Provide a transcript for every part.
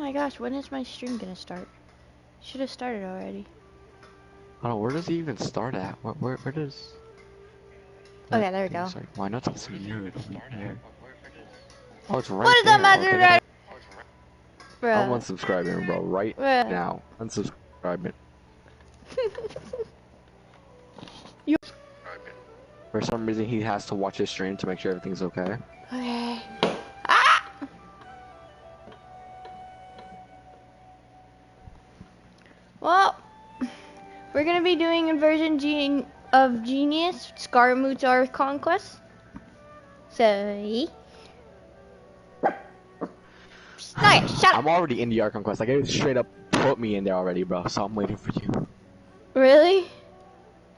my gosh, when is my stream gonna start? Should have started already. I don't know, where does he even start at? Where does... Okay, there we go. Sorry, why not take some weird over there? Oh, it's right What does there. that matter, right? I'm Bruh. unsubscribing, bro, right Bruh. now. Unsubscribing. You. For some reason, he has to watch his stream to make sure everything's okay. Okay. Ah! Well, we're gonna be doing Inversion of Genius, Scarmutar Conquest. So, no, shut up. I'm already in the Ark Conquest. Like, it straight up put me in there already, bro. So I'm waiting for you. Really?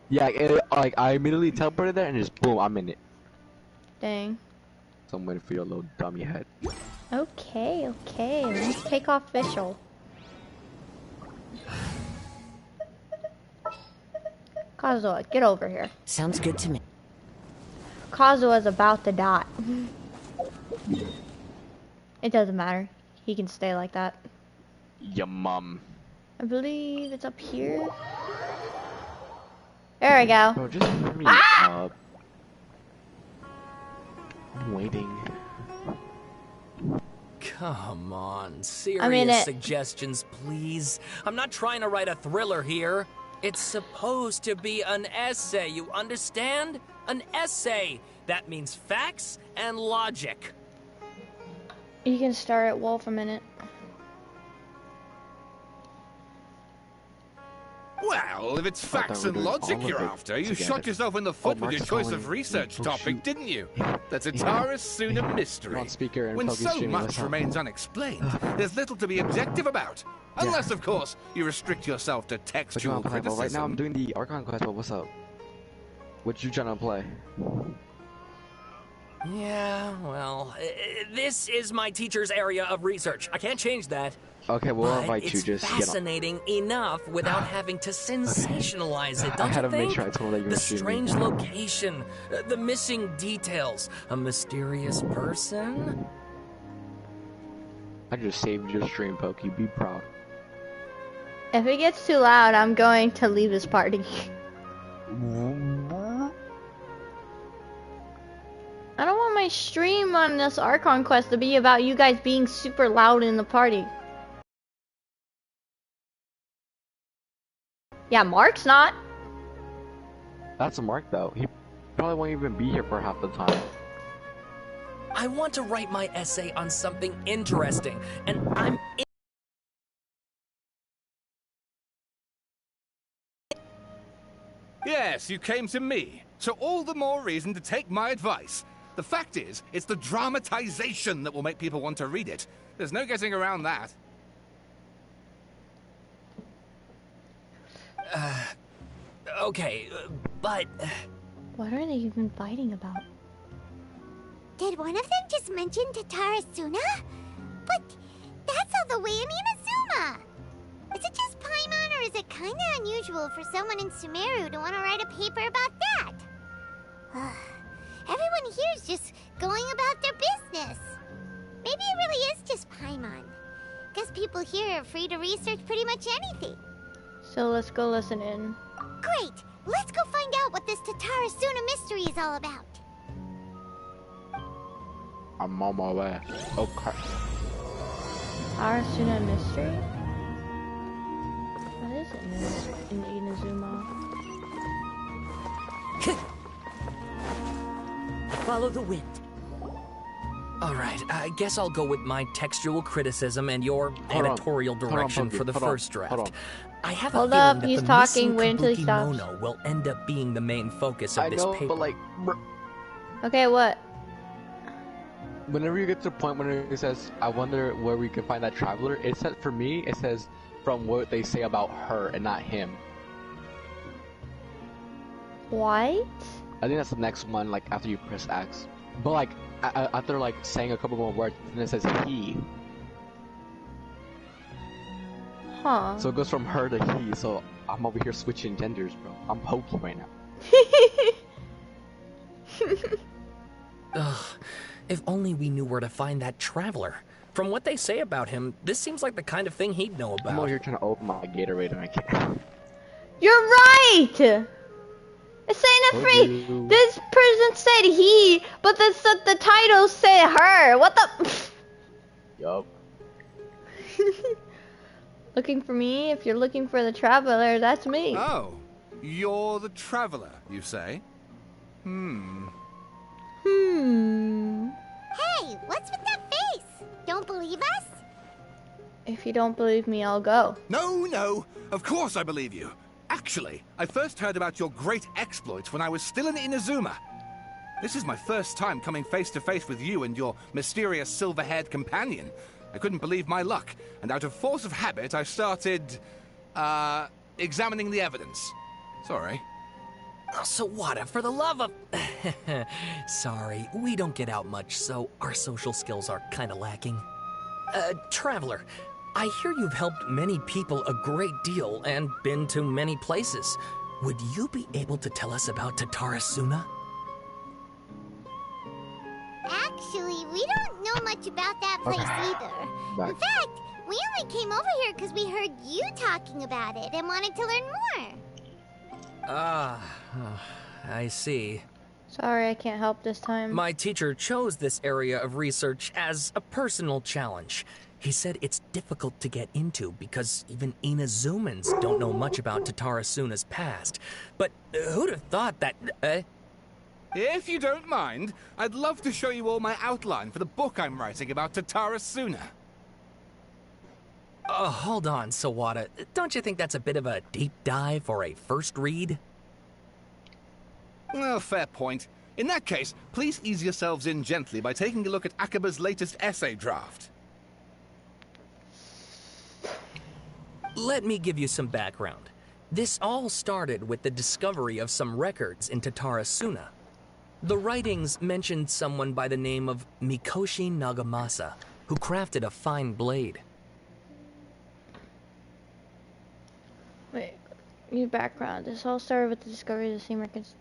Yeah, like I immediately teleported there and just boom, I'm in it. Dang. So I'm waiting for your little dummy head. Okay, okay. Let's take off official. Kazuha, get over here. Sounds good to me. Kazuha's about to die. It doesn't matter. He can stay like that. Your mom. I believe it's up here. There we go. Bro, just hurry up. I'm waiting. Come on, serious suggestions, please. I'm not trying to write a thriller here. It's supposed to be an essay, you understand? An essay. That means facts and logic. You can start at Wolf a minute. Well, if it's facts and logic you're after, you shot yourself in the foot with your choice of research topic, didn't you? The Tatara Suna mystery. When so much remains unexplained, there's little to be objective about. Unless, of course, you restrict yourself to textual criticism. Right now I'm doing the Archon quest, but what's up? What you trying to play? Yeah, well, this is my teacher's area of research. I can't change that. Okay, we'll invite you. Just it's fascinating enough without having to sensationalize it, don't I had you to make think? sure I told that you were the strange location, the missing details, a mysterious person. I just saved your stream, Pokey. Be proud. If it gets too loud, I'm going to leave this party. I don't want my stream on this Archon quest to be about you guys being super loud in the party. Yeah, Mark's not. That's a Mark, though. He probably won't even be here for half the time. I want to write my essay on something interesting, and I'm Yes, you came to me. So all the more reason to take my advice. The fact is, it's the dramatization that will make people want to read it. There's no getting around that. Okay, but... What are they even fighting about? Did one of them just mention Tatara Suna? But that's all the way in Inazuma! Is it just Paimon, or is it kinda unusual for someone in Sumeru to want to write a paper about that? Everyone here is just going about their business. Maybe it really is just Paimon. Guess people here are free to research pretty much anything. So let's go listen in. Great! Let's go find out what this Tatara Suna mystery is all about. I'm on my way. Okay. Tatara Suna mystery? What is it in Inazuma? Follow the wind. Alright, I guess I'll go with my textual criticism and your editorial direction for the first draft. I have a feeling that the missing Kabuki Mono will end up being the main focus of this paper. But like... Okay, what? Whenever you get to the point when it says, I wonder where we can find that traveler, it says, for me, it says from what they say about her and not him. What? I think that's the next one, like, after you press X. But, like, after, like, saying a couple more words, then it says he. Huh. So it goes from her to he, so I'm over here switching genders, bro. I'm Pokey right now. Ugh. If only we knew where to find that traveler. From what they say about him, this seems like the kind of thing he'd know about. I'm over here trying to open my Gatorade and I can't. You're right! It's saying it free. This person said he, but the title said her. What the? Yup. Looking for me? If you're looking for the traveler, that's me. Oh, you're the traveler, you say? Hey, what's with that face? Don't believe us? If you don't believe me, I'll go. No, of course I believe you. Actually, I first heard about your great exploits when I was still in Inazuma. This is my first time coming face to face with you and your mysterious silver-haired companion. I couldn't believe my luck, and out of force of habit, I started, examining the evidence. Sorry. Oh, Sawada, for the love of... Sorry, we don't get out much, so our social skills are kinda lacking. Traveler, I hear you've helped many people a great deal and been to many places. Would you be able to tell us about Tatarasuna? Actually, we don't know much about that place either. In fact, we only came over here because we heard you talking about it and wanted to learn more. I see. Sorry, I can't help this time. My teacher chose this area of research as a personal challenge. He said it's difficult to get into because even Inazumans don't know much about Tatarasuna's past. But who'd have thought that... If you don't mind, I'd love to show you all my outline for the book I'm writing about Tatarasuna. Hold on, Sawada. Don't you think that's a bit of a deep dive for a first read? Well, fair point. In that case, please ease yourselves in gently by taking a look at Akaba's latest essay draft. Let me give you some background. This all started with the discovery of some records in Tatarasuna. The writings mentioned someone by the name of Mikoshi Nagamasa, who crafted a fine blade. Wait, your background. This all started with the discovery of the same records.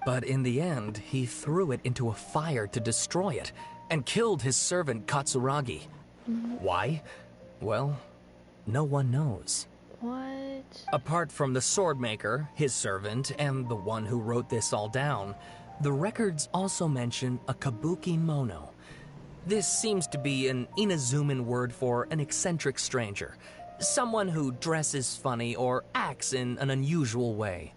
But in the end, he threw it into a fire to destroy it, and killed his servant Katsuragi. Why? Well, no one knows. What? Apart from the swordmaker, his servant, and the one who wrote this all down, the records also mention a kabuki mono. This seems to be an Inazuman word for an eccentric stranger, someone who dresses funny or acts in an unusual way.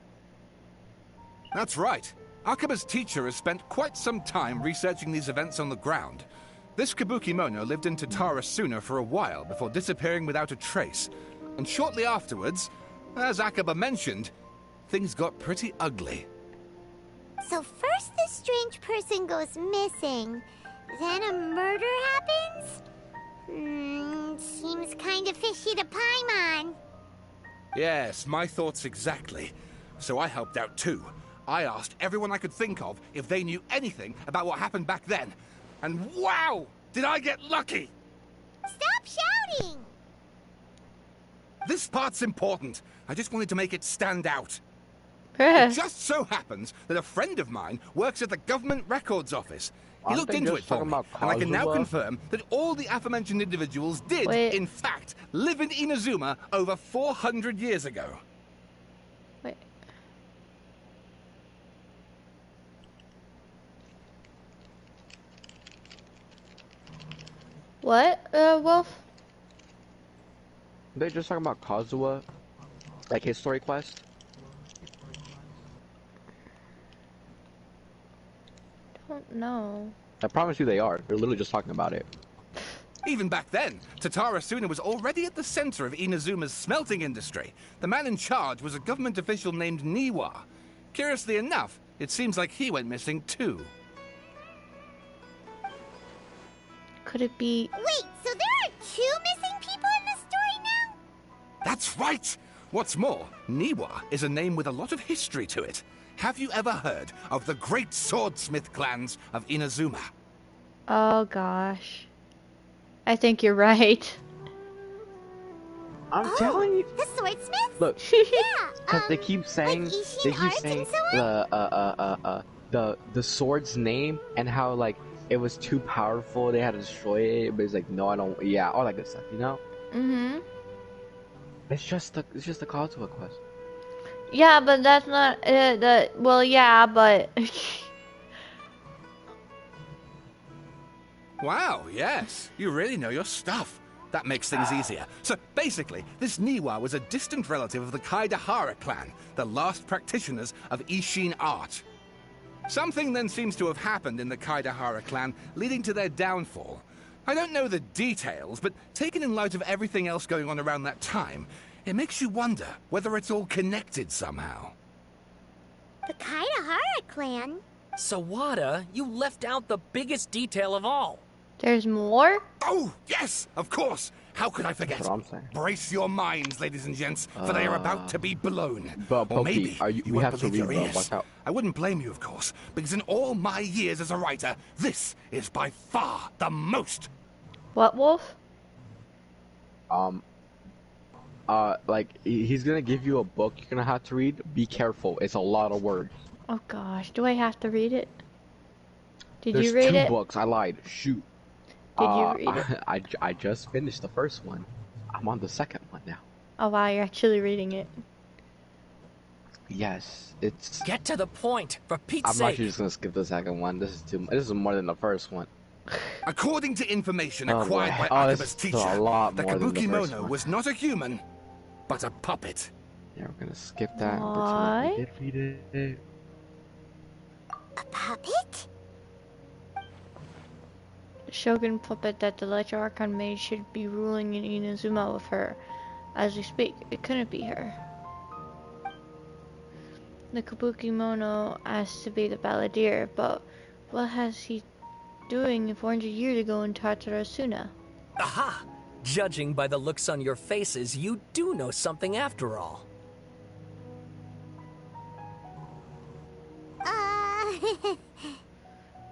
That's right. Akaba's teacher has spent quite some time researching these events on the ground. This kabuki mono lived in Tatarasuna for a while before disappearing without a trace. And shortly afterwards, as Akaba mentioned, things got pretty ugly. So first this strange person goes missing, then a murder happens? Seems kind of fishy to Paimon. Yes, my thoughts exactly. So I helped out too. I asked everyone I could think of if they knew anything about what happened back then. And wow! Did I get lucky! Stop shouting! This part's important. I just wanted to make it stand out. It just so happens that a friend of mine works at the government records office. He looked into it for me, and I can now confirm that all the aforementioned individuals did, in fact, live in Inazuma over 400 years ago. Wait. What, Wolf? They're just talking about Kazuha, like his story quest. Don't know. I promise you they are. They're literally just talking about it. Even back then, Tatarasuna was already at the center of Inazuma's smelting industry. The man in charge was a government official named Niwa. Curiously enough, it seems like he went missing too. Could it be... Wait, so there are 2 missing people in the story now? That's right! What's more, Niwa is a name with a lot of history to it. Have you ever heard of the great swordsmith clans of Inazuma? Oh gosh. I think you're right. I'm telling you. The swordsmith? Look. Yeah. Because they keep saying, like the sword's name and how like it was too powerful, they had to destroy it, but it's like no, I don't. Yeah, all that good stuff, you know. Mhm. It's just a call to a quest. Yeah, but that's not well, yeah, but. Wow, yes. You really know your stuff. That makes things easier. So, basically, this Niwa was a distant relative of the Kaidahara clan, the last practitioners of Ishin art. Something then seems to have happened in the Kaidahara clan, leading to their downfall. I don't know the details, but taken in light of everything else going on around that time, it makes you wonder whether it's all connected somehow. The Kaidahara clan? Sawada, you left out the biggest detail of all. There's more? Oh, yes, of course. How could I forget? That's what I'm saying. Brace your minds, ladies and gents, for they are about to be blown. But Or Pokey, maybe we won't have to believe read, your bro. ears. Watch out. I wouldn't blame you, of course, because in all my years as a writer, this is by far the most. What, Wolf? Like he's gonna give you a book you're gonna have to read. Be careful. It's a lot of words. Oh gosh, do I have to read it? Did There's you read two it? books. I lied. Shoot. Did you read it? I just finished the first one. I'm on the second one now. Oh wow, you're actually reading it. Yes, it's. Get to the point, for Pete's I'm sake. actually just gonna skip the second one. This is more than the first one. According to information Oh, acquired boy. by Oh, Akaba's this is teacher, a lot the more than the Kabuki first Mono one. was not a human, but a puppet. Yeah, we're gonna skip that. Why? We did read it. A puppet? The Shogun puppet that the Electro Archon made should be ruling in Inazuma with her. As we speak, it couldn't be her. The Kabuki Mono asked to be the balladeer, but what has he doing 400 years ago in Tatarasuna? Aha! Judging by the looks on your faces, you do know something after all.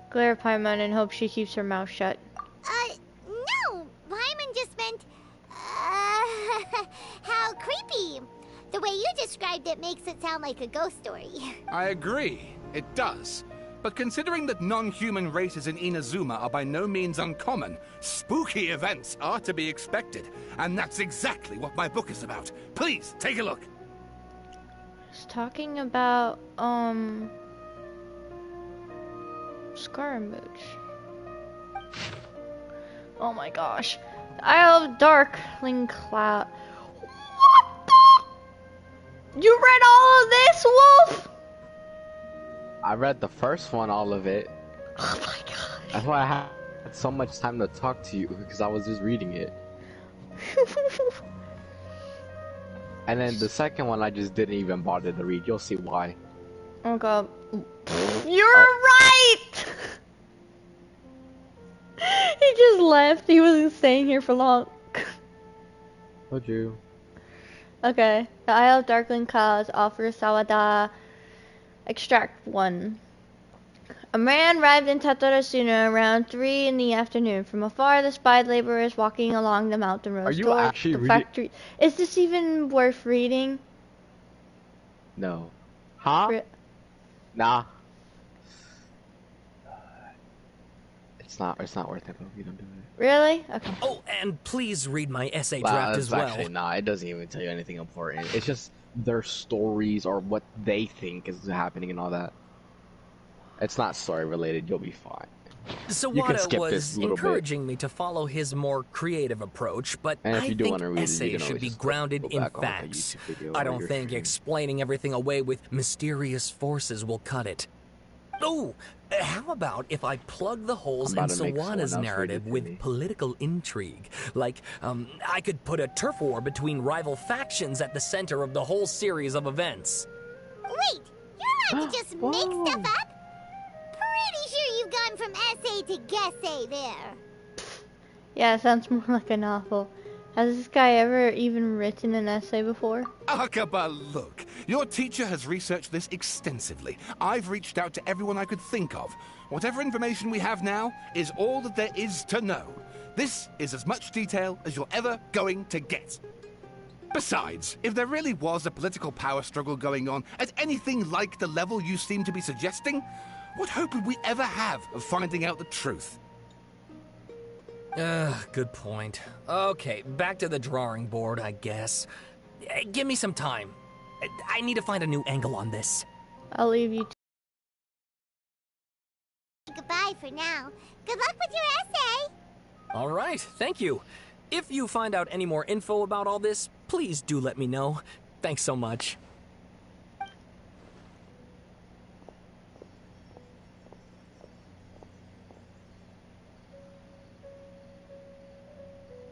Glare at Paimon and hope she keeps her mouth shut. No! Paimon just meant, how creepy. The way you described it makes it sound like a ghost story. I agree, it does. But considering that non-human races in Inazuma are by no means uncommon, spooky events are to be expected. And that's exactly what my book is about. Please, take a look. It's talking about, Scaramouche. Oh my gosh. Isle of Darkling Cloud. What the? You read all of this, Wolf? I read the first one, all of it. Oh my gosh. That's why I had so much time to talk to you, because I was just reading it. And then the second one I just didn't even bother to read. You'll see why. Oh god. You're right! He just left. He wasn't staying here for long. Told you. Okay. The Isle of Darkling Clouds offers Sawada Extract 1. A man arrived in Tatarasuna around 3 in the afternoon. From afar, the spied laborers walking along the mountain road. Are you actually reading? Factory. Is this even worth reading? No. Huh? Nah. It's not worth it, but we don't do it. Really? Okay. Oh, and please read my essay Wow, draft that's as well. actually nah, it doesn't even tell you anything important. It's just their stories or what they think is happening and all that. It's not story related, you'll be fine. Sawada was encouraging me to follow his more creative approach, but I think essays should be grounded in facts. I don't think explaining everything away with mysterious forces will cut it. Oh, how about if I plug the holes in Sawada's narrative with political intrigue? Like, I could put a turf war between rival factions at the center of the whole series of events. Wait, you're allowed to just make stuff up? Pretty sure you've gone from essay to guessay there. Yeah, it sounds more like a novel. Has this guy ever even written an essay before? Akaba, look. Your teacher has researched this extensively. I've reached out to everyone I could think of. Whatever information we have now is all that there is to know. This is as much detail as you're ever going to get. Besides, if there really was a political power struggle going on at anything like the level you seem to be suggesting, What hope would we ever have of finding out the truth? Good point. Okay, back to the drawing board, I guess. Give me some time. I need to find a new angle on this. I'll leave you. Goodbye for now. Good luck with your essay. All right, thank you. If you find out any more info about all this, please do let me know. Thanks so much.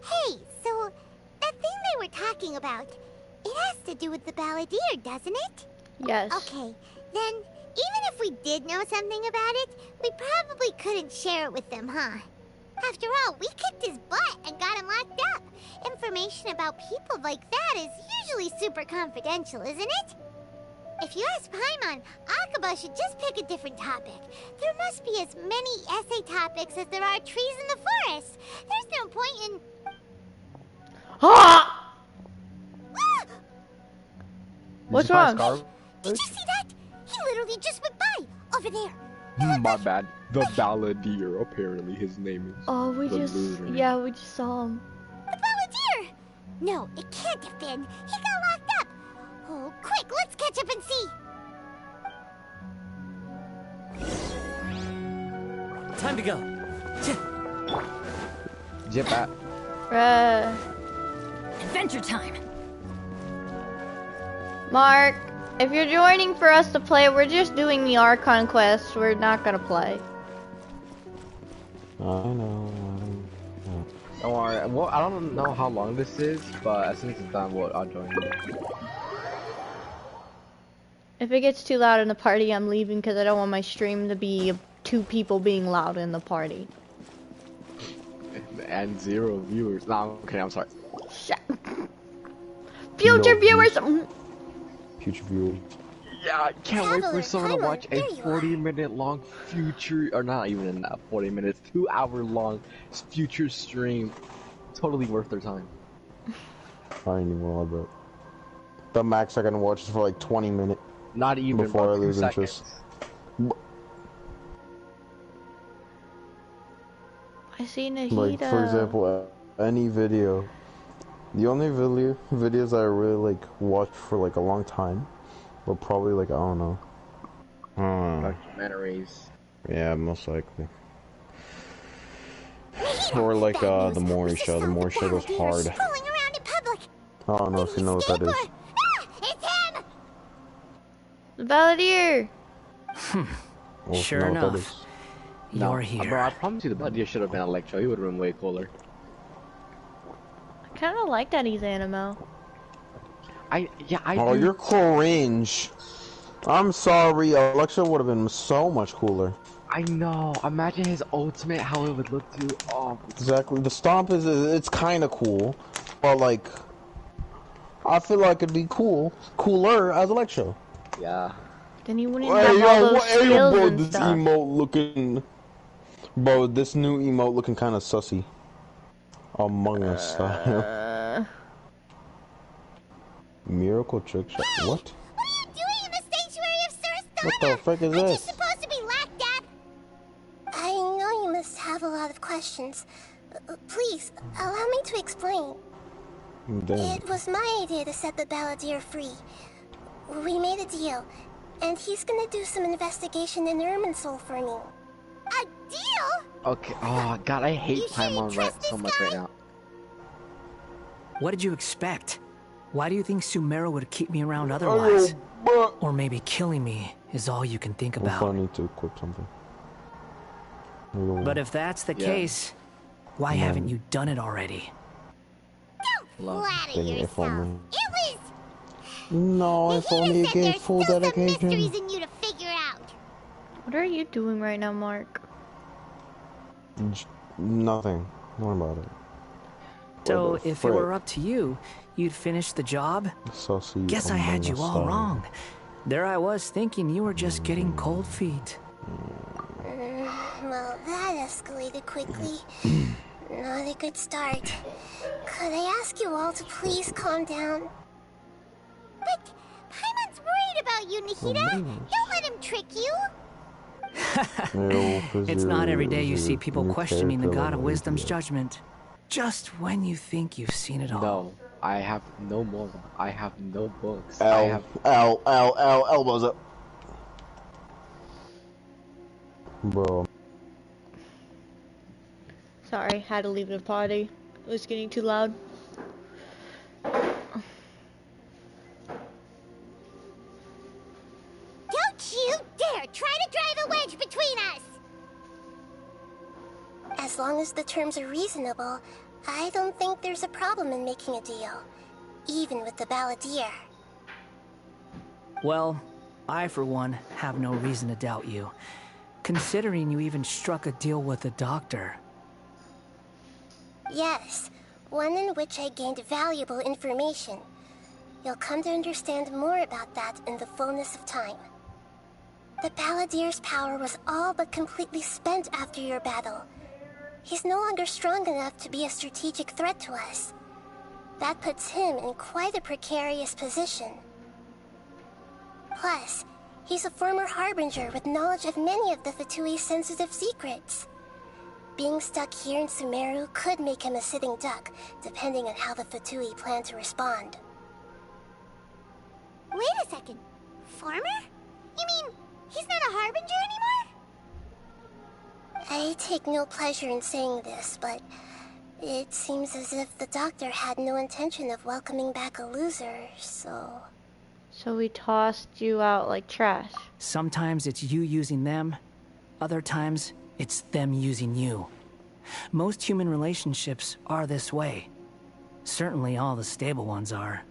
Hey, so that thing they were talking about, it has to do with the balladeer, doesn't it? Yes. Okay, then even if we did know something about it, we probably couldn't share it with them, huh? After all, we kicked his butt and got him locked up. Information about people like that is usually super confidential, isn't it? If you ask Paimon, Akaba should just pick a different topic. There must be as many essay topics as there are trees in the forest. There's no point in... Ah! Ah! What's wrong? Did you see that? He literally just went by, over there. My bad. The balladeer, apparently his name is. Oh, we the just... loser. Yeah, we just saw him. The balladeer! No, it can't have been. He got locked up. Oh, quick, let's catch up and see. Time to go. Zip at. Adventure time. Mark, if you're joining for us to play, we're just doing the Archon quest. We're not gonna play. I know. Don't worry. Well, I don't know how long this is, but as soon as it's done, I'll join you. If it gets too loud in the party, I'm leaving because I don't want my stream to be 2 people being loud in the party. And 0 viewers. No, okay, I'm sorry. Shut. Future viewers. Future viewers. Yeah, I can't wait for someone to watch a 40-minute long future, or not even 40 minutes, 2-hour long future stream. Totally worth their time. I ain't even worried about it. The max I can watch is for like 20 minutes. Not even before I lose seconds. interest. I see Nahida. Like, for example, any video. The only videos I really like watched for like a long time were probably like, I don't know. Documentaries. Yeah, most likely. Or like the Maury show. The Maury show goes hard. I don't know if you know what that is. It's him! The balladeer. Well, Sure you know what that enough. is. You're here. Bro, I promise you the balladeer should have been a lecture. He would have been way cooler. I kind of like that he's Animo. I Oh, do. you're cringe. I'm sorry, Alexa would have been so much cooler. I know. Imagine his ultimate, how it would look too. Oh, Exactly. The stomp it's kind of cool, but like, I feel like it'd be cooler as Electro. yeah. Then he wouldn't have all those skills bro, and this stuff. emote looking, bro, this new emote looking kind of sussy. Among Us style. Miracle trick shot. What? What are you doing in the sanctuary of Surstana? What the frick is Aren't you this? supposed to be locked up? I know you must have a lot of questions. Please, allow me to explain. Damn. It was my idea to set the balladeer free. We made a deal, and he's gonna do some investigation in Irminsul for me. A deal? Okay. Oh God, I hate Paimon so much right now. What did you expect? Why do you think Sumeru would keep me around otherwise? Or maybe killing me is all you can think about. I need to equip something. But if that's the case, why haven't you done it already? Don't flatter Dang it, if yourself. only. It was... No, if only you gave full There's still some mysteries dedication. in you to figure out. What are you doing right now, Mark? Nothing. What about it? So What the if it frick? were up to you, you'd finish the job? Sussy Guess I had you Among Us all style. wrong. There I was thinking you were just getting cold feet. Well, that escalated quickly. Not a good start. Could I ask you all to please calm down? But Paimon's worried about you, Nahida. Don't let him trick you. It's not every day you see people questioning the god of wisdom's judgment. Just when you think you've seen it all. No, I have no more. I have no books. Elbows up. Bro. Sorry, had to leave the party. It was getting too loud. Don't you dare try to drive a wedge between us! As long as the terms are reasonable, I don't think there's a problem in making a deal. Even with the balladeer. Well, I for one have no reason to doubt you, considering you even struck a deal with the doctor. Yes, one in which I gained valuable information. You'll come to understand more about that in the fullness of time. The balladeer's power was all but completely spent after your battle. He's no longer strong enough to be a strategic threat to us. That puts him in quite a precarious position. Plus, he's a former harbinger with knowledge of many of the Fatui's sensitive secrets. Being stuck here in Sumeru could make him a sitting duck, depending on how the Fatui plan to respond. Wait a second. Former? You mean, he's not a harbinger anymore? I take no pleasure in saying this, but it seems as if the doctor had no intention of welcoming back a loser, so... So we tossed you out like trash. Sometimes it's you using them, other times it's them using you. Most human relationships are this way. Certainly all the stable ones are.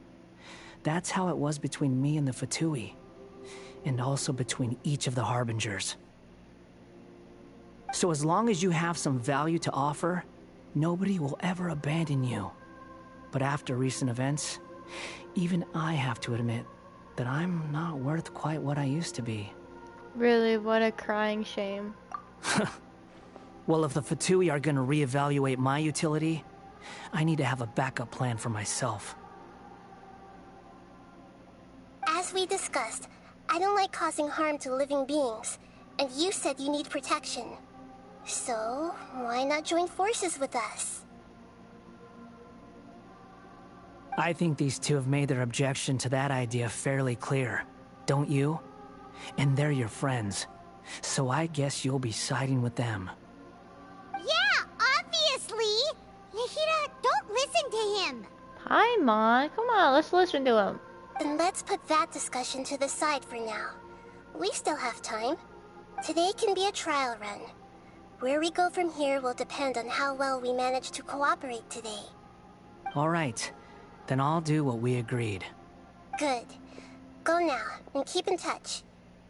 That's how it was between me and the Fatui, and also between each of the harbingers. So as long as you have some value to offer, nobody will ever abandon you. But after recent events, even I have to admit that I'm not worth quite what I used to be. Really, what a crying shame. Well, if the Fatui are gonna reevaluate my utility, I need to have a backup plan for myself. As we discussed, I don't like causing harm to living beings, and you said you need protection. So, why not join forces with us? I think these two have made their objection to that idea fairly clear, don't you? And they're your friends, so I guess you'll be siding with them. Yeah, obviously! Nahida, don't listen to him! Paimon, come on, let's listen to him. Then let's put that discussion to the side for now. We still have time. Today can be a trial run. Where we go from here will depend on how well we manage to cooperate today. All right. Then I'll do what we agreed. Good. Go now, and keep in touch.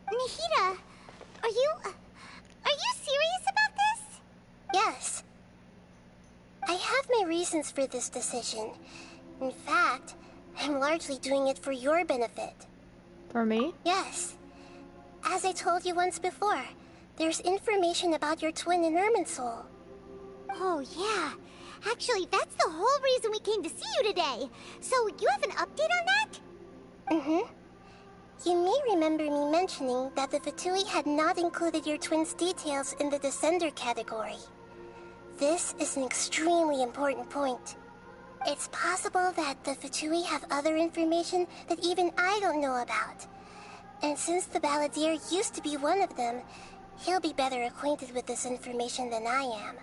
Nahida, are you serious about this? Yes. I have my reasons for this decision. In fact, I'm largely doing it for your benefit. For me? Yes. As I told you once before, there's information about your twin in Irminsul. Oh, yeah. Actually, that's the whole reason we came to see you today. So, you have an update on that? Mm-hmm. You may remember me mentioning that the Fatui had not included your twin's details in the Descender category. This is an extremely important point. It's possible that the Fatui have other information that even I don't know about. And since the balladeer used to be one of them, he'll be better acquainted with this information than I am.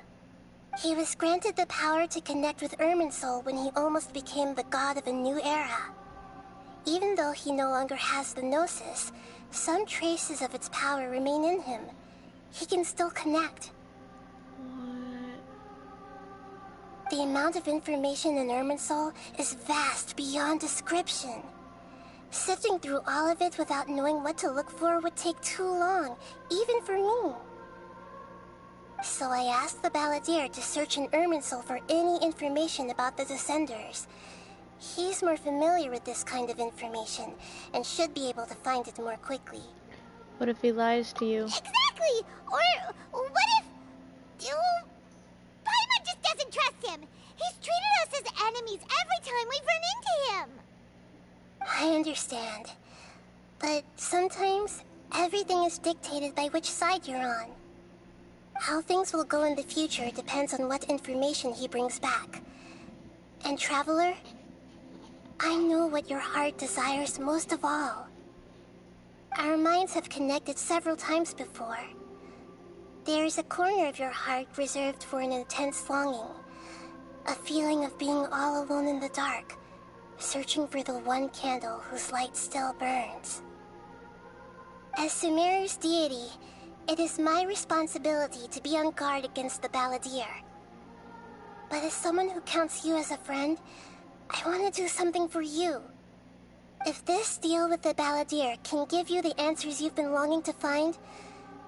He was granted the power to connect with Irminsul when he almost became the god of a new era. Even though he no longer has the Gnosis, some traces of its power remain in him. He can still connect. What? The amount of information in Irminsul is vast beyond description. Sifting through all of it without knowing what to look for would take too long, even for me. So I asked the balladeer to search in Irminsul for any information about the Descenders. He's more familiar with this kind of information, and should be able to find it more quickly. What if he lies to you? Exactly! Or what if... Paimon just doesn't trust him! He's treated us as enemies every time we've run into him! I understand. But sometimes, Everything is dictated by which side you're on. How things will go in the future depends on what information he brings back. And Traveler, I know what your heart desires most of all. Our minds have connected several times before. There is a corner of your heart reserved for an intense longing. A feeling of being all alone in the dark, searching for the one candle whose light still burns. As Sumeru's deity, it is my responsibility to be on guard against the Balladeer. But as someone who counts you as a friend, I want to do something for you. If this deal with the Balladeer can give you the answers you've been longing to find,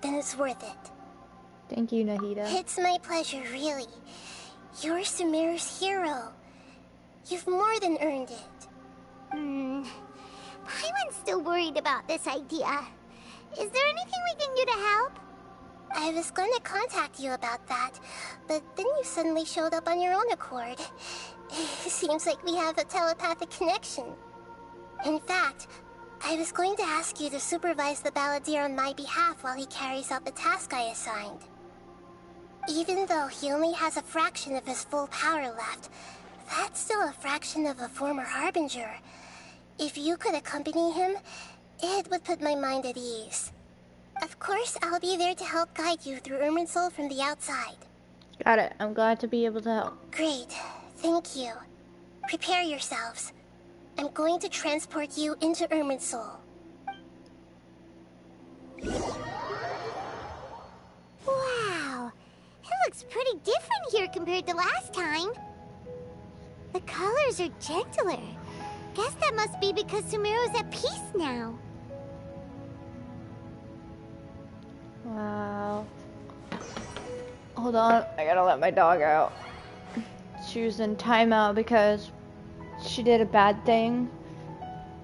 then it's worth it. Thank you, Nahida. It's my pleasure, really. You're Sumeru's hero. You've more than earned it. Paimon's still worried about this idea. Is there anything we can do to help? I was going to contact you about that, but then you suddenly showed up on your own accord. It seems like we have a telepathic connection. In fact, I was going to ask you to supervise the Balladeer on my behalf while he carries out the task I assigned. Even though he only has a fraction of his full power left, that's still a fraction of a former Harbinger. If you could accompany him, it would put my mind at ease. Of course, I'll be there to help guide you through Irminsul from the outside. Got it. I'm glad to be able to help. Great. Thank you. Prepare yourselves. I'm going to transport you into Irminsul. Wow. It looks pretty different here compared to last time. The colors are gentler. Guess that must be because Sumeru's at peace now. Wow. Hold on, I gotta let my dog out. She was in timeout because she did a bad thing,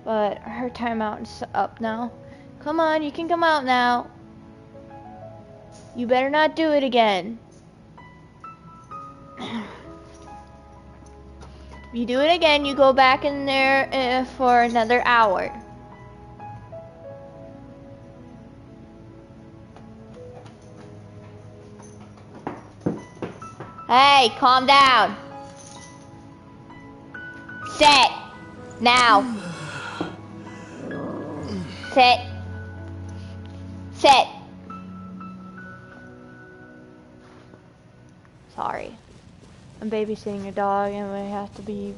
but her timeout is up now. Come on, you can come out now. You better not do it again. If you do it again, you go back in there for another hour. Hey, calm down. Sit. Now. Sit. Sit. Sorry. I'm babysitting a dog and we have to be...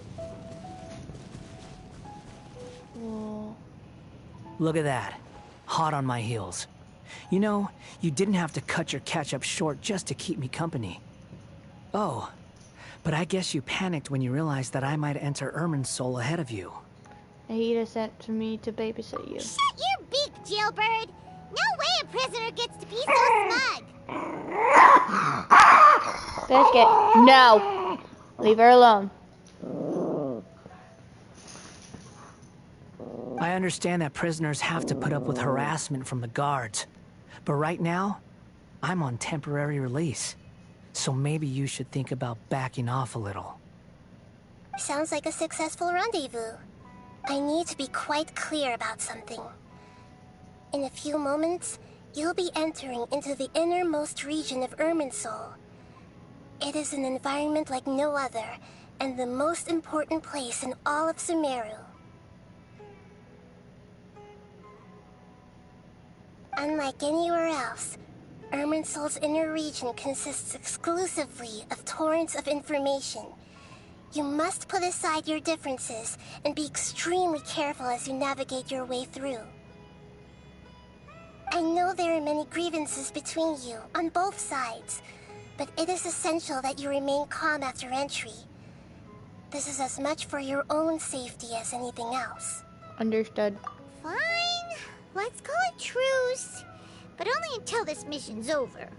Whoa. Look at that. Hot on my heels. You know, you didn't have to cut your catch-up short just to keep me company. Oh, but I guess you panicked when you realized that I might enter Irminsul ahead of you. Nahida sent me to babysit you. Shut your beak, jailbird! No way a prisoner gets to be so smug! Biscuit, no! Leave her alone. I understand that prisoners have to put up with harassment from the guards, but right now, I'm on temporary release. So maybe you should think about backing off a little. Sounds like a successful rendezvous. I need to be quite clear about something. In a few moments, you'll be entering into the innermost region of Irminsul. It is an environment like no other, and the most important place in all of Sumeru. Unlike anywhere else, Irminsul's inner region consists exclusively of torrents of information. You must put aside your differences and be extremely careful as you navigate your way through. I know there are many grievances between you on both sides, but it is essential that you remain calm after entry. This is as much for your own safety as anything else. Understood. Fine. Let's call it truce. But only until this mission's over.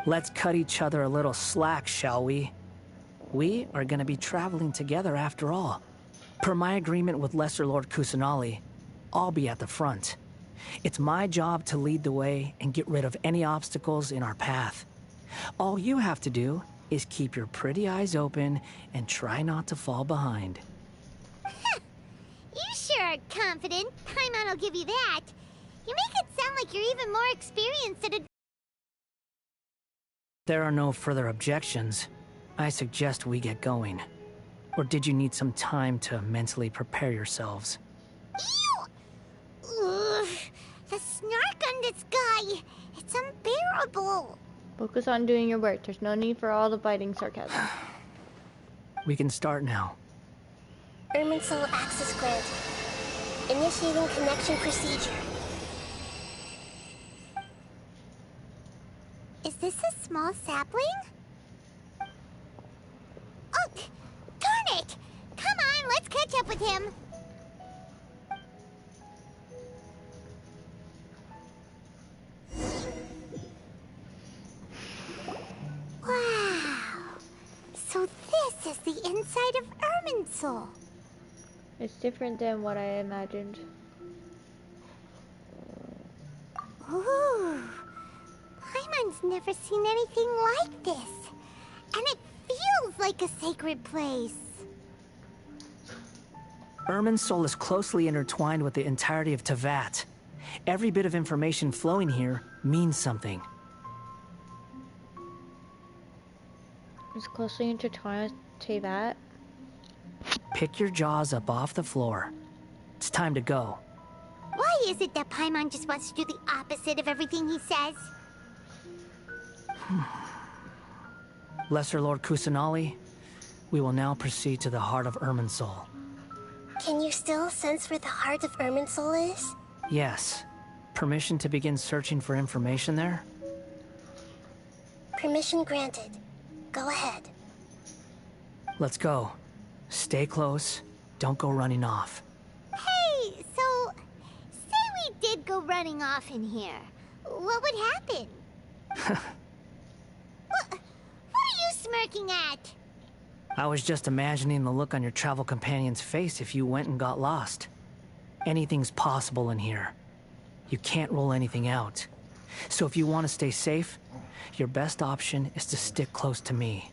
Let's cut each other a little slack, shall we? We are gonna be traveling together after all. Per my agreement with Lesser Lord Kusanali, I'll be at the front. It's my job to lead the way and get rid of any obstacles in our path. All you have to do is keep your pretty eyes open and try not to fall behind. You sure are confident. Paimon will give you that. You make it sound like you're even more experienced at a... There are no further objections. I suggest we get going. Or did you need some time to mentally prepare yourselves? Ew! Ugh, the snark on this guy, it's unbearable. Focus on doing your work. There's no need for all the biting sarcasm. We can start now. Irminsul access granted. Initiating connection procedure. Is this a small sapling? Oh, darn it! Come on, let's catch up with him. Wow. So this is the inside of Irminsul. It's different than what I imagined. Ooh. Paimon's never seen anything like this. And it feels like a sacred place. Irminsul is closely intertwined with the entirety of Teyvat. Every bit of information flowing here means something. It's closely intertwined with Teyvat. Pick your jaws up off the floor. It's time to go. Why is it that Paimon just wants to do the opposite of everything he says? Lesser Lord Kusanali, we will now proceed to the heart of Irminsul. Can you still sense where the heart of Irminsul is? Yes. Permission to begin searching for information there? Permission granted. Go ahead. Let's go. Stay close. Don't go running off. Hey, so... say we did go running off in here. What would happen? What are you smirking at? I was just imagining the look on your travel companion's face if you went and got lost. Anything's possible in here. You can't rule anything out. So if you want to stay safe, your best option is to stick close to me.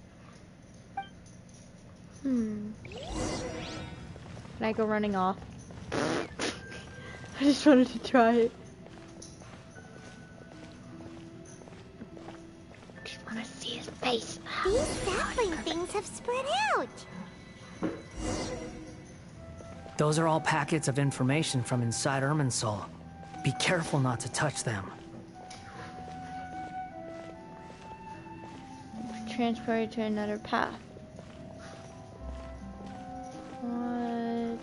Can I go running off? I just wanted to try it. Just want to see his face. These sapling things have spread out. Those are all packets of information from inside Irminsul. Be careful not to touch them. Transported to another path. What?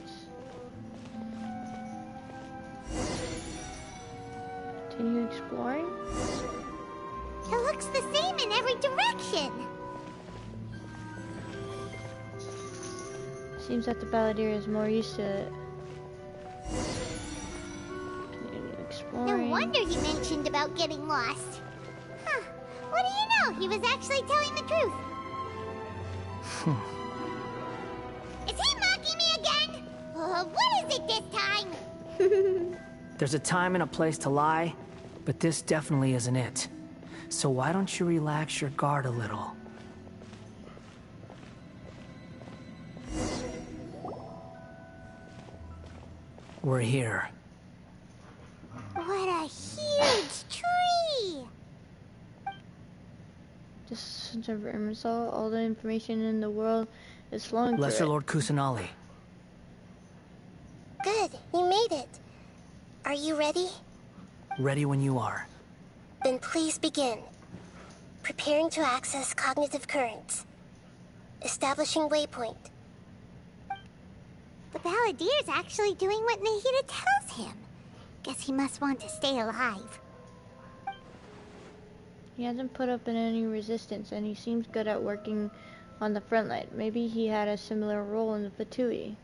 Continue exploring? It looks the same in every direction. Seems that the balladeer is more used to it. Continue exploring. No wonder he mentioned about getting lost. Huh. What do you know? He was actually telling the truth. Is he mocking me again? What is it this time? There's a time and a place to lie, but this definitely isn't it. So why don't you relax your guard a little? We're here. What a huge tree! Just since I've Irminsul, all the information in the world is flowing through Lesser it. Lord Kusanali. Good, you made it. Are you ready? Ready when you are. Then please begin. Preparing to access cognitive currents. Establishing waypoint. The balladeer's actually doing what Nahida tells him. Guess he must want to stay alive. He hasn't put up in any resistance, and he seems good at working on the front line. Maybe he had a similar role in the Fatui.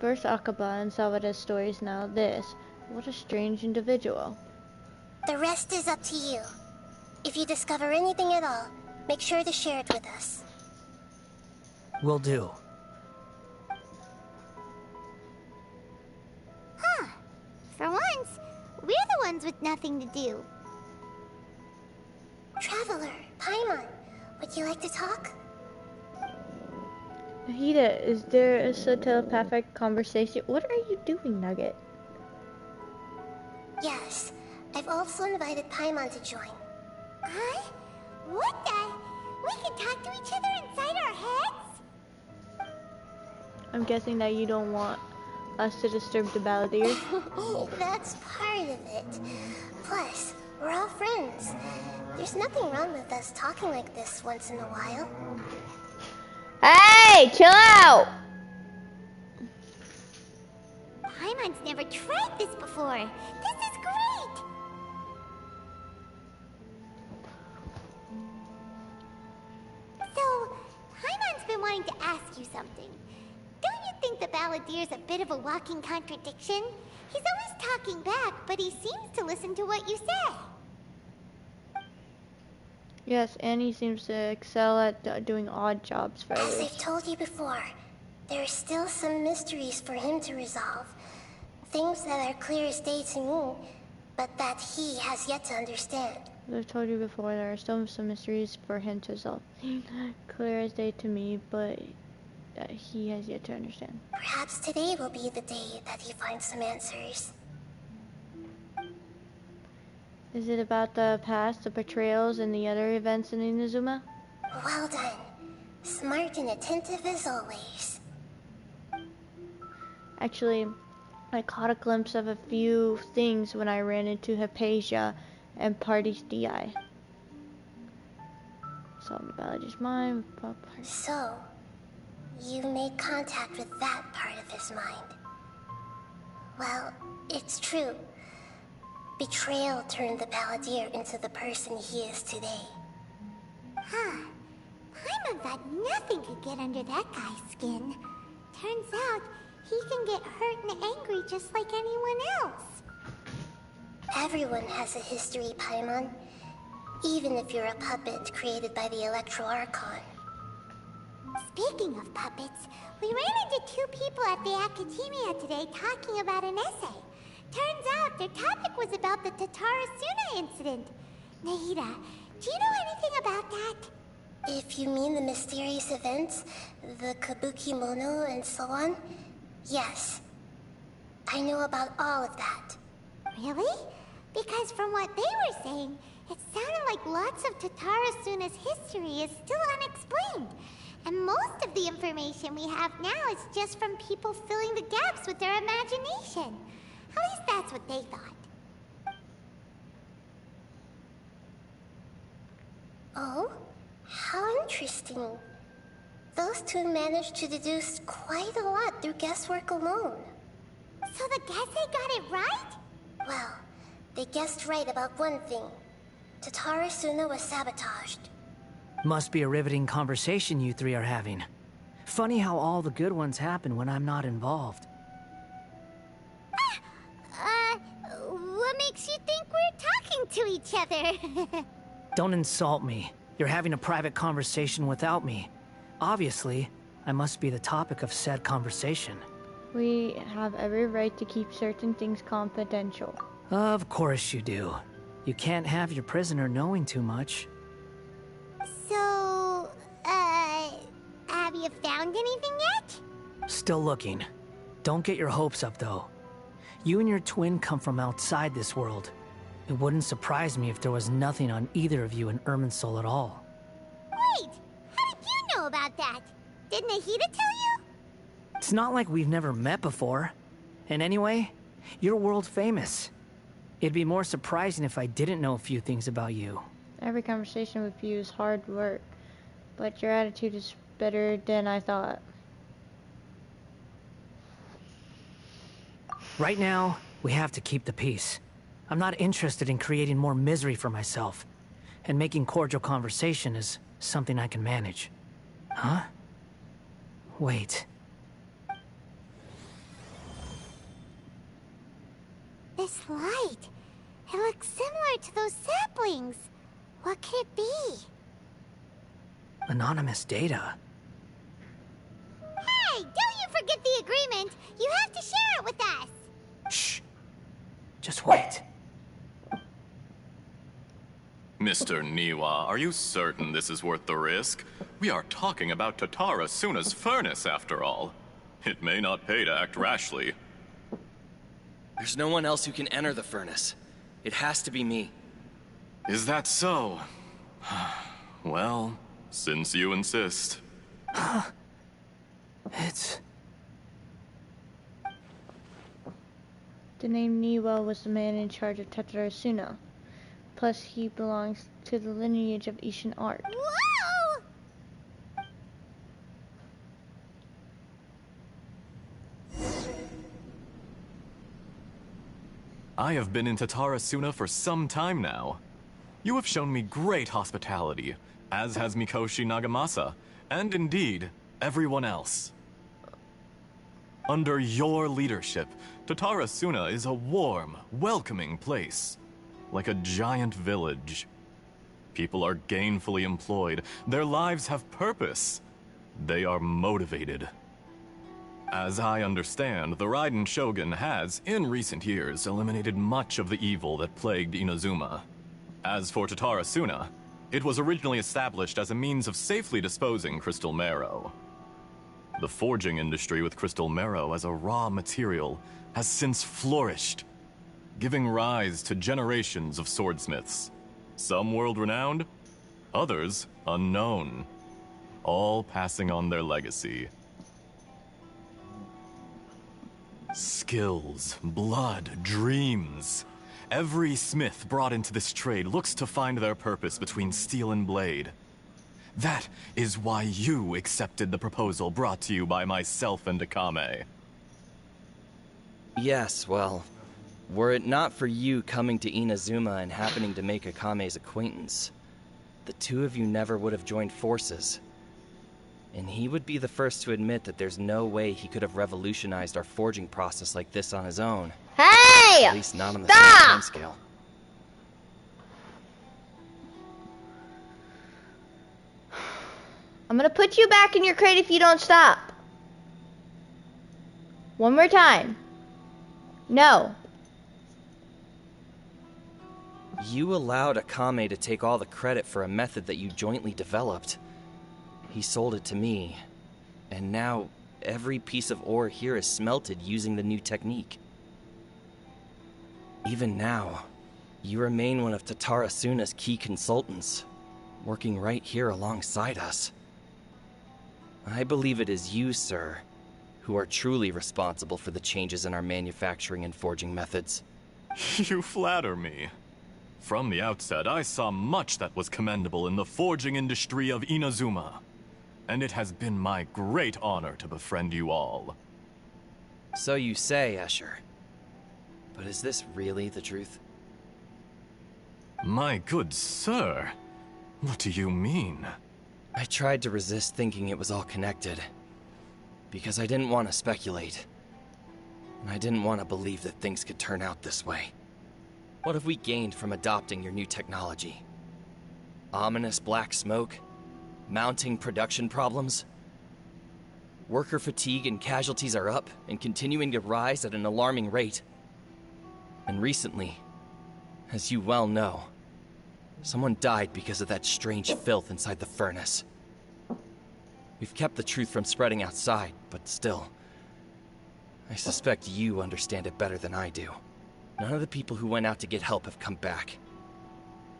First Akaba and Salvador's stories, now this. What a strange individual. The rest is up to you. If you discover anything at all, make sure to share it with us. Will do. Huh. For once, we're the ones with nothing to do. Traveler, Paimon, would you like to talk? Nahida, is there a telepathic conversation? What are you doing, Nugget? Yes, I've also invited Paimon to join. Huh? What the? We can talk to each other inside our heads? I'm guessing that you don't want us to disturb the Balladeers. That's part of it. Plus, we're all friends. There's nothing wrong with us talking like this once in a while. Hey, chill out! Paimon's never tried this before. This is great! So, Paimon's been wanting to ask you something. Don't you think the Balladeer's a bit of a walking contradiction? He's always talking back, but he seems to listen to what you say. Yes, and he seems to excel at doing odd jobs for others. As I've told you before, there are still some mysteries for him to resolve. Things that are clear as day to me, but that he has yet to understand. As I've told you before, there are still some mysteries for him to resolve. Clear as day to me, but that he has yet to understand. Perhaps today will be the day that he finds some answers. Is it about the past, the betrayals, and the other events in Inazuma? Well done. Smart and attentive as always. Actually, I caught a glimpse of a few things when I ran into Hypatia and Party's DI. Solved the Balladeer's mind. So, you made contact with that part of his mind. Well, it's true. Betrayal turned the Balladeer into the person he is today. Huh. Paimon thought nothing could get under that guy's skin. Turns out, he can get hurt and angry just like anyone else. Everyone has a history, Paimon. Even if you're a puppet created by the Electro Archon. Speaking of puppets, we ran into two people at the Academia today talking about an essay. Turns out their topic was about the Tatarasuna incident. Nahida, do you know anything about that? If you mean the mysterious events, the Kabuki Mono and so on, yes. I know about all of that. Really? Because from what they were saying, it sounded like lots of Tatarasuna's history is still unexplained. And most of the information we have now is just from people filling the gaps with their imagination. At least that's what they thought. Oh? How interesting. Those two managed to deduce quite a lot through guesswork alone. So the Gesse got it right? Well, they guessed right about one thing. Tatarasuna was sabotaged. Must be a riveting conversation you three are having. Funny how all the good ones happen when I'm not involved. What makes you think we're talking to each other? Don't insult me. You're having a private conversation without me. Obviously, I must be the topic of said conversation. We have every right to keep certain things confidential. Of course you do. You can't have your prisoner knowing too much. So, have you found anything yet? Still looking. Don't get your hopes up, though. You and your twin come from outside this world. It wouldn't surprise me if there was nothing on either of you in Irminsul at all. Wait! How did you know about that? Did Nahida tell you? It's not like we've never met before. And anyway, you're world famous. It'd be more surprising if I didn't know a few things about you. Every conversation with you is hard work, but your attitude is better than I thought. Right now, we have to keep the peace. I'm not interested in creating more misery for myself. And making cordial conversation is something I can manage. Huh? Wait. This light. It looks similar to those saplings. What could it be? Anonymous data. Hey, don't you forget the agreement. You have to share it with us. Shh. Just wait. Mr. Niwa, are you certain this is worth the risk? We are talking about Tatarasuna's furnace, after all. It may not pay to act rashly. There's no one else who can enter the furnace. It has to be me. Is that so? Well, since you insist. It's... The name Niwa was the man in charge of Tatarasuna. Plus, he belongs to the lineage of Ishin art. Whoa! I have been in Tatarasuna for some time now. You have shown me great hospitality, as has Mikoshi Nagamasa, and indeed, everyone else. Under your leadership, Tatarasuna is a warm, welcoming place, like a giant village. People are gainfully employed, their lives have purpose, they are motivated. As I understand, the Raiden Shogun has, in recent years, eliminated much of the evil that plagued Inazuma. As for Tatarasuna, it was originally established as a means of safely disposing crystal marrow. The forging industry with crystal marrow as a raw material has since flourished, giving rise to generations of swordsmiths. Some world-renowned, others unknown, all passing on their legacy. Skills, blood, dreams. Every smith brought into this trade looks to find their purpose between steel and blade. That is why you accepted the proposal brought to you by myself and Akame. Yes, well, were it not for you coming to Inazuma and happening to make Akame's acquaintance, the two of you never would have joined forces. And he would be the first to admit that there's no way he could have revolutionized our forging process like this on his own. Hey! At least not on the same timescale. I'm gonna put you back in your crate if you don't stop. One more time. No. You allowed Akame to take all the credit for a method that you jointly developed. He sold it to me, and now every piece of ore here is smelted using the new technique. Even now, you remain one of Tatarasuna's key consultants, working right here alongside us. I believe it is you, sir, who are truly responsible for the changes in our manufacturing and forging methods. You flatter me. From the outset, I saw much that was commendable in the forging industry of Inazuma. And it has been my great honor to befriend you all. So you say, Escher. But is this really the truth? My good sir, what do you mean? I tried to resist thinking it was all connected. Because I didn't want to speculate. And I didn't want to believe that things could turn out this way. What have we gained from adopting your new technology? Ominous black smoke? Mounting production problems? Worker fatigue and casualties are up and continuing to rise at an alarming rate. And recently, as you well know, someone died because of that strange filth inside the furnace. We've kept the truth from spreading outside, but still, I suspect you understand it better than I do. None of the people who went out to get help have come back.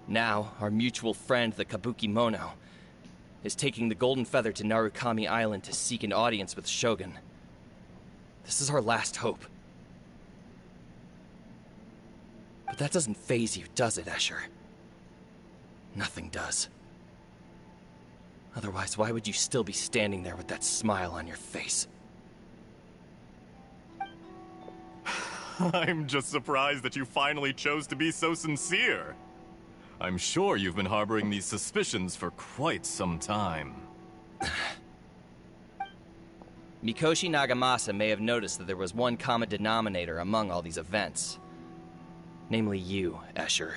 Now, our mutual friend, the Kabuki Mono, is taking the Golden Feather to Narukami Island to seek an audience with Shogun. This is our last hope. But that doesn't faze you, does it, Escher? Nothing does. Otherwise, why would you still be standing there with that smile on your face? I'm just surprised that you finally chose to be so sincere. I'm sure you've been harboring these suspicions for quite some time. Mikoshi Nagamasa may have noticed that there was one common denominator among all these events. Namely you, Escher.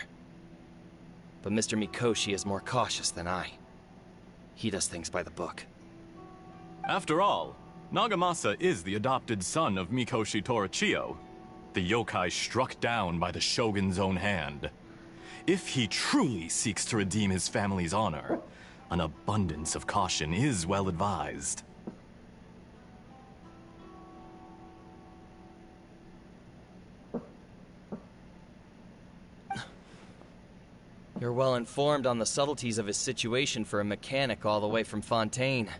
But Mr. Mikoshi is more cautious than I. He does things by the book. After all, Nagamasa is the adopted son of Mikoshi Torichio, the yokai struck down by the Shogun's own hand. If he truly seeks to redeem his family's honor, an abundance of caution is well advised. You're well informed on the subtleties of his situation for a mechanic all the way from Fontaine.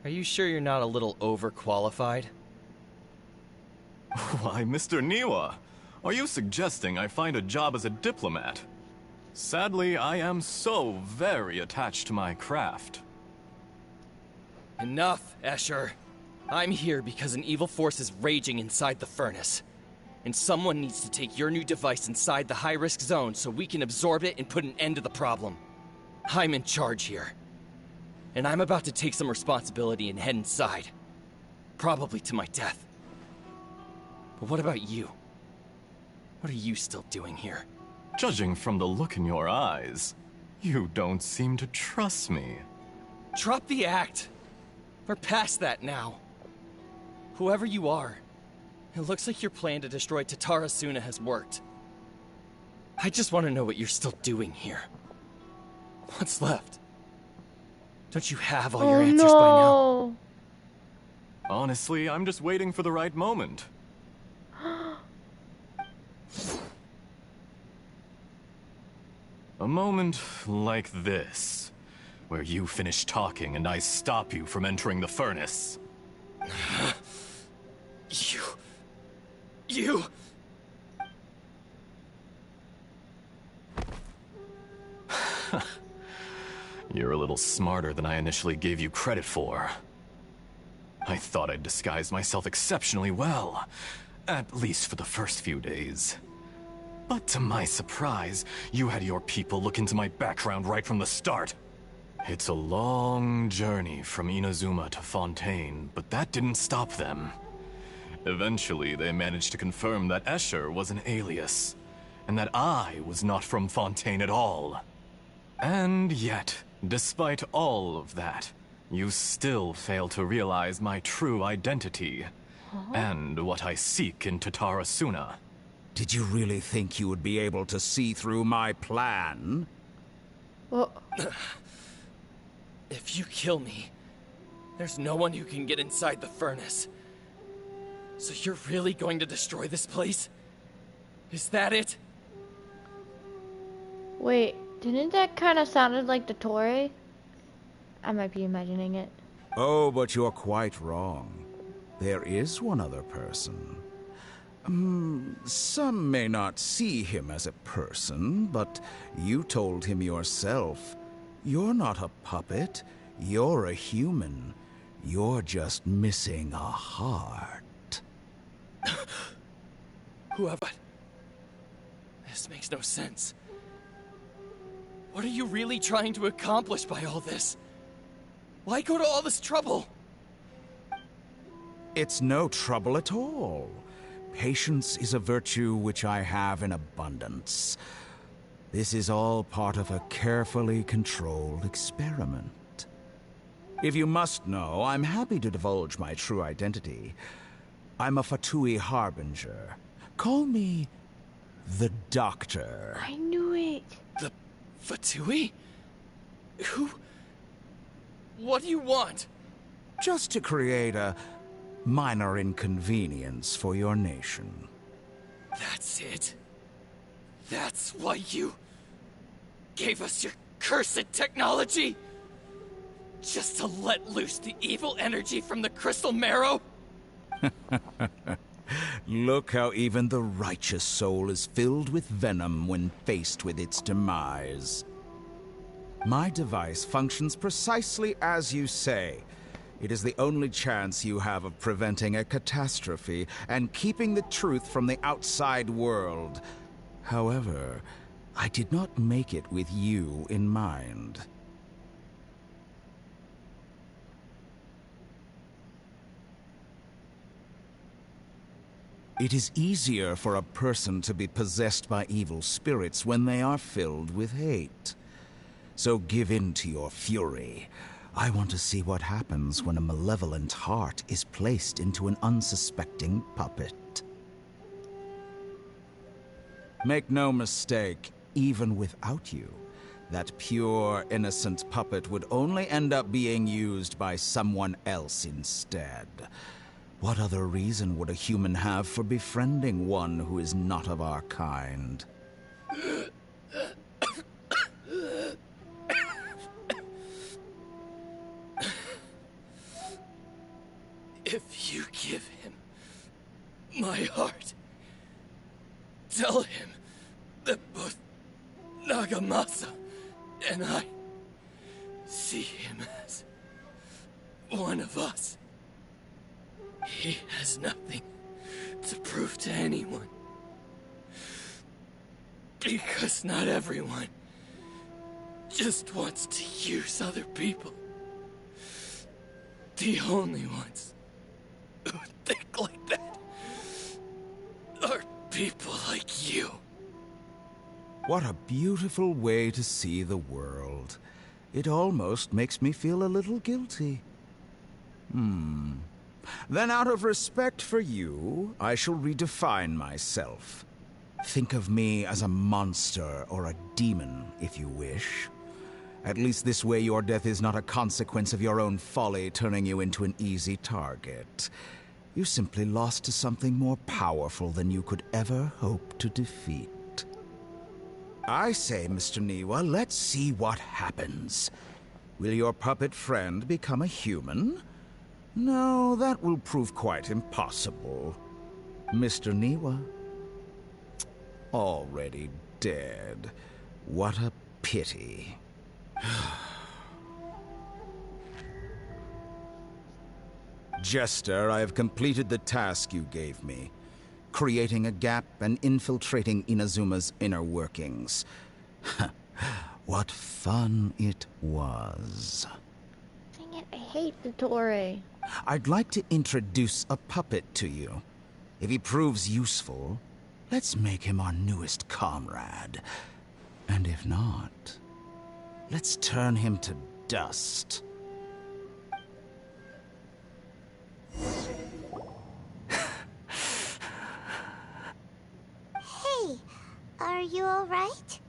Are you sure you're not a little overqualified? Why, Mr. Niwa, are you suggesting I find a job as a diplomat? Sadly, I am so very attached to my craft. Enough, Escher. I'm here because an evil force is raging inside the furnace. And someone needs to take your new device inside the high-risk zone so we can absorb it and put an end to the problem. I'm in charge here. And I'm about to take some responsibility and head inside. Probably to my death. But what about you? What are you still doing here? Judging from the look in your eyes, you don't seem to trust me. Drop the act. We're past that now. Whoever you are, it looks like your plan to destroy Tatara Suna has worked. I just want to know what you're still doing here. What's left? Don't you have all your answers by now? Honestly, I'm just waiting for the right moment. A moment like this, where you finish talking and I stop you from entering the furnace. You... You're a little smarter than I initially gave you credit for. I thought I'd disguised myself exceptionally well, at least for the first few days. But to my surprise, you had your people look into my background right from the start. It's a long journey from Inazuma to Fontaine, but that didn't stop them. Eventually, they managed to confirm that Escher was an alias, and that I was not from Fontaine at all. And yet, despite all of that, you still fail to realize my true identity, and what I seek in Tatara Suna. Did you really think you would be able to see through my plan? Well... If you kill me, there's no one who can get inside the furnace. So you're really going to destroy this place? Is that it? Wait, didn't that kind of sounded like the Tory? I might be imagining it. Oh, but you're quite wrong. There is one other person. Some may not see him as a person, but you told him yourself. You're not a puppet. You're a human. You're just missing a heart. Whoever... This makes no sense. What are you really trying to accomplish by all this? Why go to all this trouble? It's no trouble at all. Patience is a virtue which I have in abundance. This is all part of a carefully controlled experiment. If you must know, I'm happy to divulge my true identity. I'm a Fatui Harbinger. Call me the Doctor. I knew it. The Fatui? Who? What do you want? Just to create a minor inconvenience for your nation. That's it? That's why you gave us your cursed technology? Just to let loose the evil energy from the crystal marrow? Look how even the righteous soul is filled with venom when faced with its demise. My device functions precisely as you say. It is the only chance you have of preventing a catastrophe and keeping the truth from the outside world. However, I did not make it with you in mind. It is easier for a person to be possessed by evil spirits when they are filled with hate. So give in to your fury. I want to see what happens when a malevolent heart is placed into an unsuspecting puppet. Make no mistake, even without you, that pure, innocent puppet would only end up being used by someone else instead. What other reason would a human have for befriending one who is not of our kind? If you give him my heart, tell him that both Nagamasa and I see him as one of us. He has nothing to prove to anyone. Because not everyone just wants to use other people. The only ones who think like that are people like you. What a beautiful way to see the world. It almost makes me feel a little guilty. Then out of respect for you, I shall redefine myself. Think of me as a monster or a demon, if you wish. At least this way your death is not a consequence of your own folly turning you into an easy target. You simply lost to something more powerful than you could ever hope to defeat. I say, Mr. Niwa, let's see what happens. Will your puppet friend become a human? No, that will prove quite impossible. Mr. Niwa? Already dead. What a pity. Jester, I have completed the task you gave me. Creating a gap and infiltrating Inazuma's inner workings. What fun it was. Dang it, I hate the Toray. I'd like to introduce a puppet to you. If he proves useful, let's make him our newest comrade. And if not, let's turn him to dust. Hey, are you alright?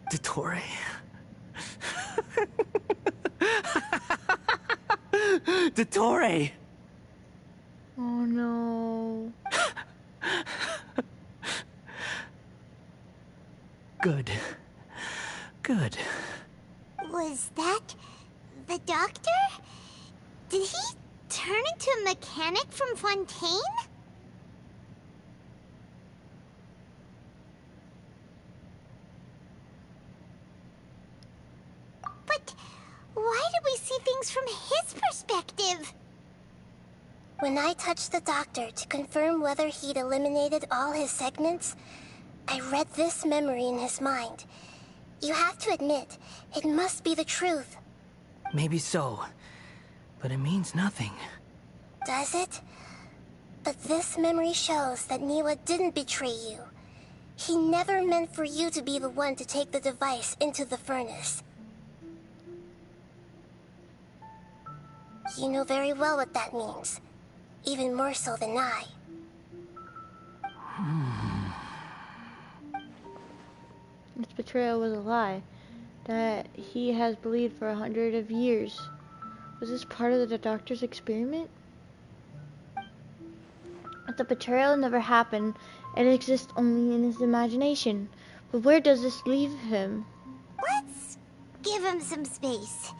Dottore? Dottore! Oh no. Good. Good. Was that the doctor? Did he turn into a mechanic from Fontaine? But why did we see things from his perspective? When I touched the doctor to confirm whether he'd eliminated all his segments, I read this memory in his mind. You have to admit, it must be the truth. Maybe so, but it means nothing. Does it? But this memory shows that Niwa didn't betray you. He never meant for you to be the one to take the device into the furnace. You know very well what that means. Even more so than I. This betrayal was a lie that he has believed for 100 of years. Was this part of the doctor's experiment? If the betrayal never happened, it exists only in his imagination. But where does this leave him? Let's give him some space.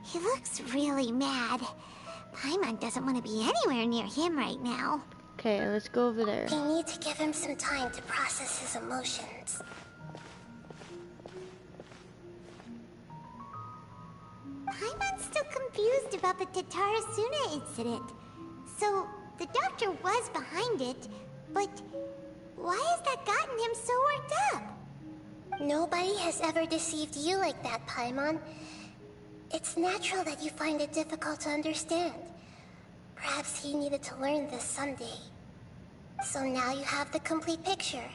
He looks really mad. Paimon doesn't want to be anywhere near him right now. Okay, let's go over there. We need to give him some time to process his emotions. Paimon's still confused about the Tatarasuna incident. So, the doctor was behind it, but why has that gotten him so worked up? Nobody has ever deceived you like that, Paimon. It's natural that you find it difficult to understand. Perhaps he needed to learn this someday. So now you have the complete picture.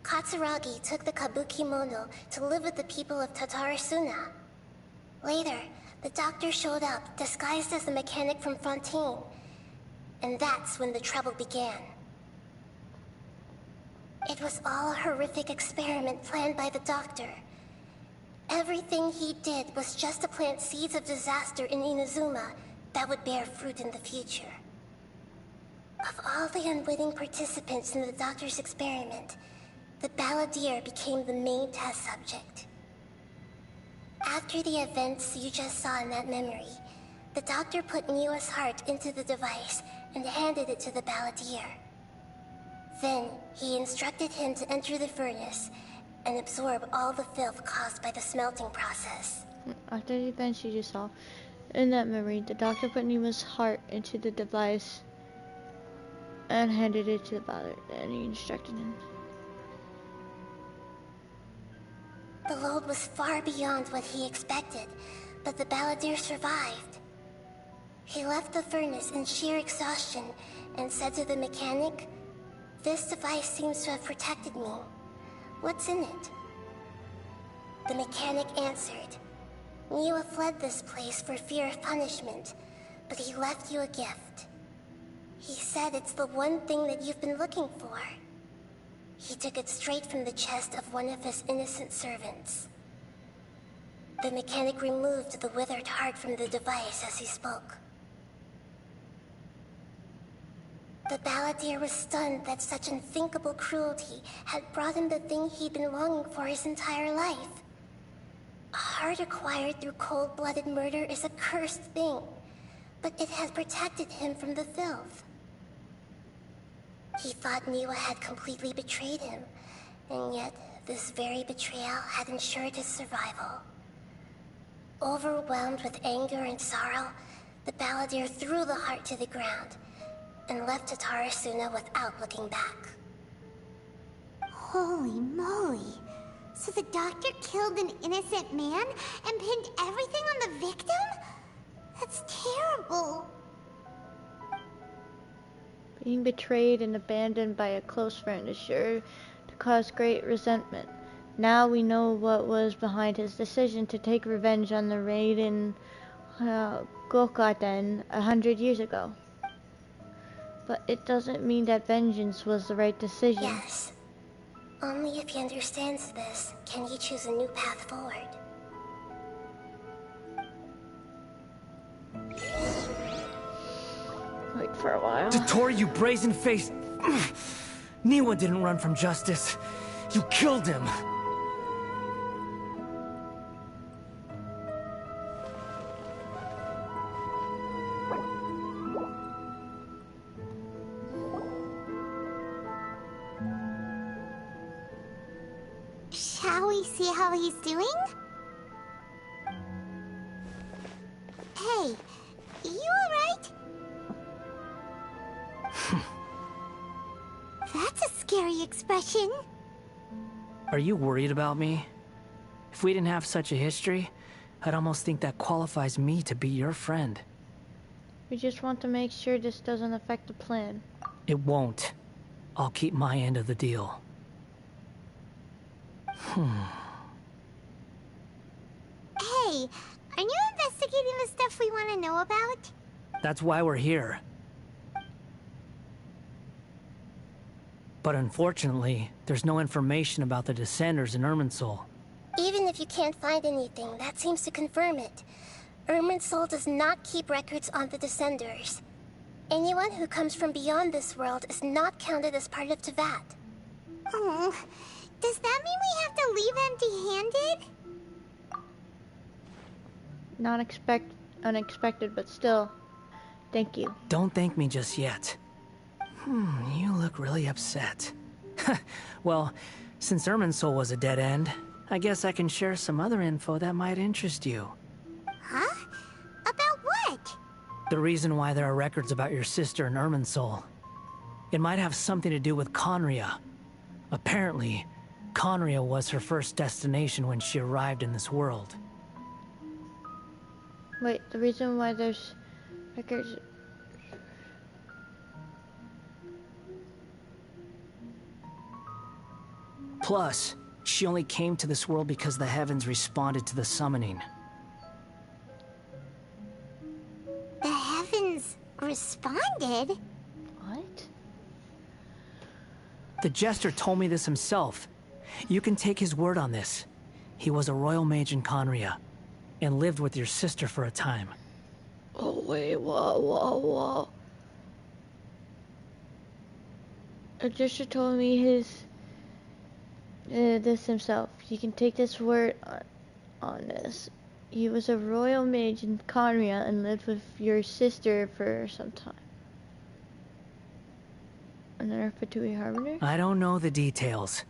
Katsuragi took the Kabukimono to live with the people of Tatarasuna. Later, the doctor showed up, disguised as the mechanic from Fontaine. And that's when the trouble began. It was all a horrific experiment planned by the doctor. Everything he did was just to plant seeds of disaster in Inazuma that would bear fruit in the future. Of all the unwitting participants in the doctor's experiment, the balladeer became the main test subject. After the events you just saw in that memory, The doctor put Niwa's heart into the device and handed it to the balladeer. Then, he instructed him to enter the furnace and absorb all the filth caused by the smelting process. After the events you just saw in that memory, the doctor put Niwa's heart into the device and handed it to the balladeer, and he instructed him. The load was far beyond what he expected, but the balladeer survived. He left the furnace in sheer exhaustion and said to the mechanic, "This device seems to have protected me. What's in it?" The mechanic answered, "Niwa fled this place for fear of punishment, but he left you a gift. He said it's the one thing that you've been looking for." He took it straight from the chest of one of his innocent servants. The mechanic removed the withered heart from the device as he spoke. The balladeer was stunned that such unthinkable cruelty had brought him the thing he'd been longing for his entire life. A heart acquired through cold-blooded murder is a cursed thing, but it has protected him from the filth. He thought Niwa had completely betrayed him, and yet this very betrayal had ensured his survival. Overwhelmed with anger and sorrow, the balladeer threw the heart to the ground and left Tatarasuna without looking back. Holy moly! So the doctor killed an innocent man and pinned everything on the victim? That's terrible. Being betrayed and abandoned by a close friend is sure to cause great resentment. Now we know what was behind his decision to take revenge on the raid in Gokaten 100 years ago. But it doesn't mean that vengeance was the right decision. Yes. Only if he understands this can he choose a new path forward. Wait for a while. Tottori, you brazen-faced... Niwa didn't run from justice. You killed him. Shall we see how he's doing? Hey, you alright? That's a scary expression. Are you worried about me? If we didn't have such a history, I'd almost think that qualifies me to be your friend. We just want to make sure this doesn't affect the plan. It won't. I'll keep my end of the deal. Hey, are you investigating the stuff we want to know about? That's why we're here. But unfortunately, there's no information about the Descenders in Irminsul. Even if you can't find anything, that seems to confirm it. Irminsul does not keep records on the Descenders. Anyone who comes from beyond this world is not counted as part of Teyvat. Oh, does that mean we have to leave empty-handed? Not unexpected, but still. Thank you. Don't thank me just yet. You look really upset. Well, since Irminsul was a dead end, I guess I can share some other info that might interest you. Huh? About what? The reason why there are records about your sister in Irminsul. It might have something to do with Conria. Apparently, Conria was her first destination when she arrived in this world. Wait, the reason why there's records... Plus, she only came to this world because the heavens responded to the summoning. The heavens responded? What? The Jester told me this himself. You can take his word on this. He was a royal mage in Conria, and lived with your sister for a time. Oh wait, whoa. A Jester told me this himself. You can take this word on this. He was a royal mage in Conria and lived with your sister for some time. Another Fatui Harbinger? I don't know the details.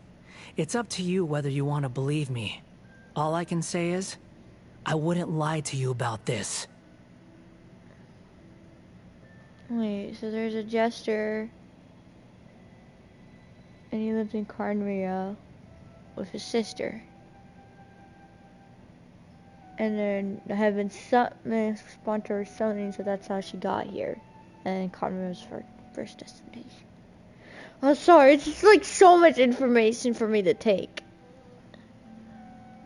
It's up to you whether you want to believe me. All I can say is, I wouldn't lie to you about this. Wait, so there's a jester, and he lives in Conria with his sister. And then the heaven spawned her summoning, so that's how she got here. And Conria was her first destination. I'm sorry, it's just like so much information for me to take.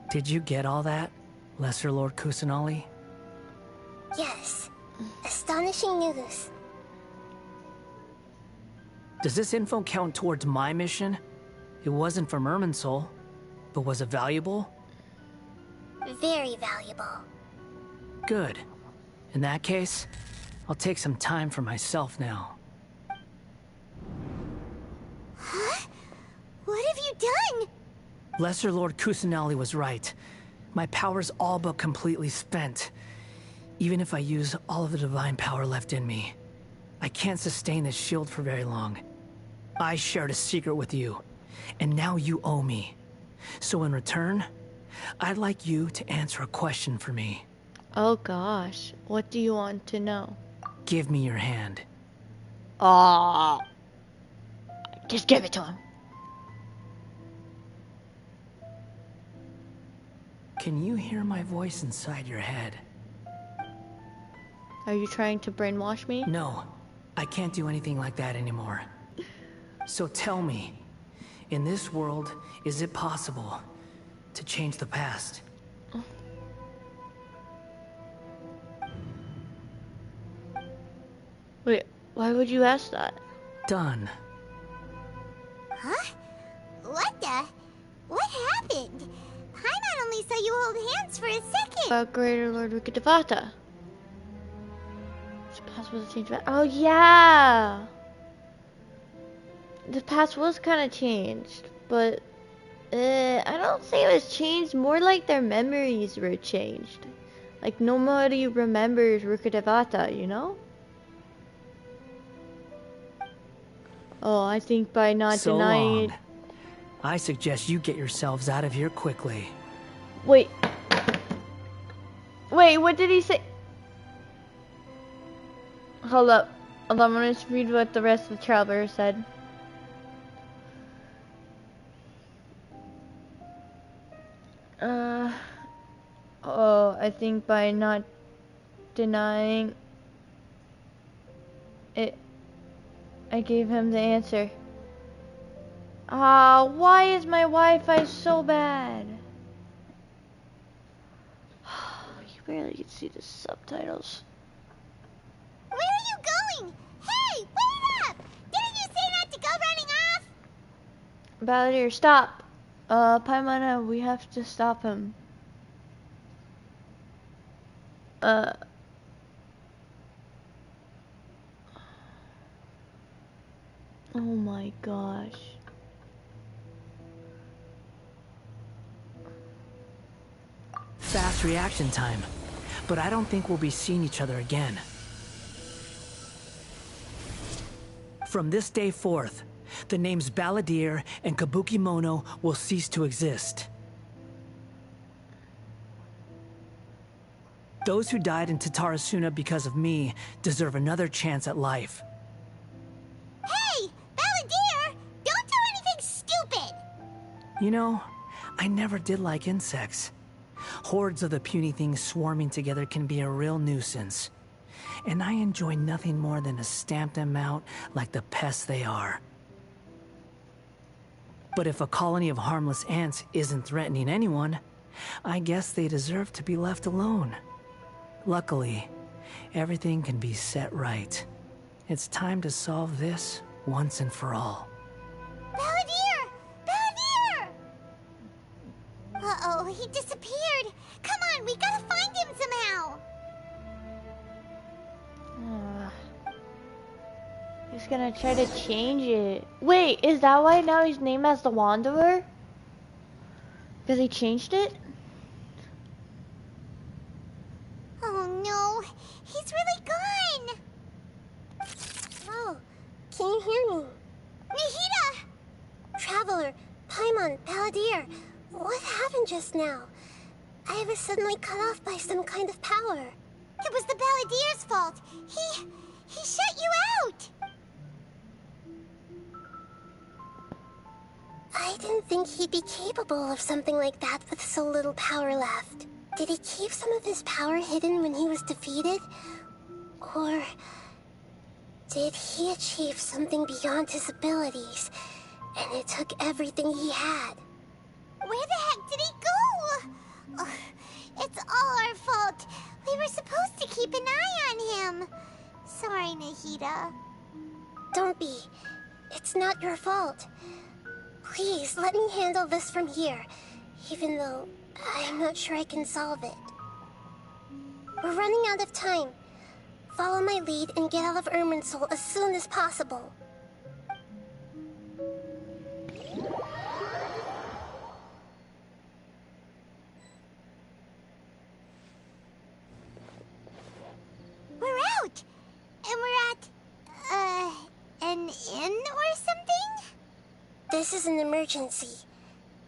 Did you get all that, Lesser Lord Kusanali? Yes. Astonishing news. Does this info count towards my mission? It wasn't from Irminsul, but was it valuable? Very valuable. Good. In that case, I'll take some time for myself now. Huh? What have you done? Lesser Lord Kusanali was right. My power's all but completely spent. Even if I use all of the divine power left in me, I can't sustain this shield for very long. I shared a secret with you, and now you owe me. So in return, I'd like you to answer a question for me. Oh gosh, what do you want to know? Give me your hand. Just give it to him. Can you hear my voice inside your head? Are you trying to brainwash me? No, I can't do anything like that anymore. So tell me, in this world, is it possible to change the past? Wait, why would you ask that? Done. Huh? What happened? Paimon only saw you hold hands for a second. About Greater Lord Rukkhadevata. It's possible to change that. Oh yeah! The past was kind of changed, but I don't say it was changed. More like their memories were changed. Like nobody remembers Rukkhadevata, you know? Oh, I think by not denying it. I suggest you get yourselves out of here quickly. Wait, what did he say? Hold up. I'm gonna just read what the rest of the traveler said. Oh, I think by not denying it, I gave him the answer. Why is my Wi-Fi so bad? You barely can see the subtitles. Where are you going? Hey, wait up! Didn't you say not to go running off? Balladeer, stop. Paimon, we have to stop him. Oh my gosh. Fast reaction time, but I don't think we'll be seeing each other again. From this day forth, the names Balladeer and Kabukimono will cease to exist. Those who died in Tatarasuna because of me deserve another chance at life. Hey, Balladeer! Don't do anything stupid! You know, I never did like insects. Hordes of the puny things swarming together can be a real nuisance. And I enjoy nothing more than to stamp them out like the pests they are. But if a colony of harmless ants isn't threatening anyone, I guess they deserve to be left alone. Luckily, everything can be set right. It's time to solve this once and for all. Balladeer! Balladeer! Uh-oh, he disappeared. Come on, we gotta find him somehow. He's gonna try to change it. Wait, is that why now he's named as the Wanderer? Because he changed it? Oh no, he's really gone! Oh, can you hear me? Nahida! Traveler, Paimon, Balladeer, what happened just now? I was suddenly cut off by some kind of power. It was the Balladeer's fault. He shut you out! I didn't think he'd be capable of something like that with so little power left. Did he keep some of his power hidden when he was defeated? Or did he achieve something beyond his abilities, and it took everything he had? Where the heck did he go? Ugh, it's all our fault. We were supposed to keep an eye on him. Sorry, Nahida. Don't be. It's not your fault. Please, let me handle this from here, even though I'm not sure I can solve it. We're running out of time. Follow my lead and get out of Irminsul as soon as possible. We're out! And we're at, an inn or something? This is an emergency.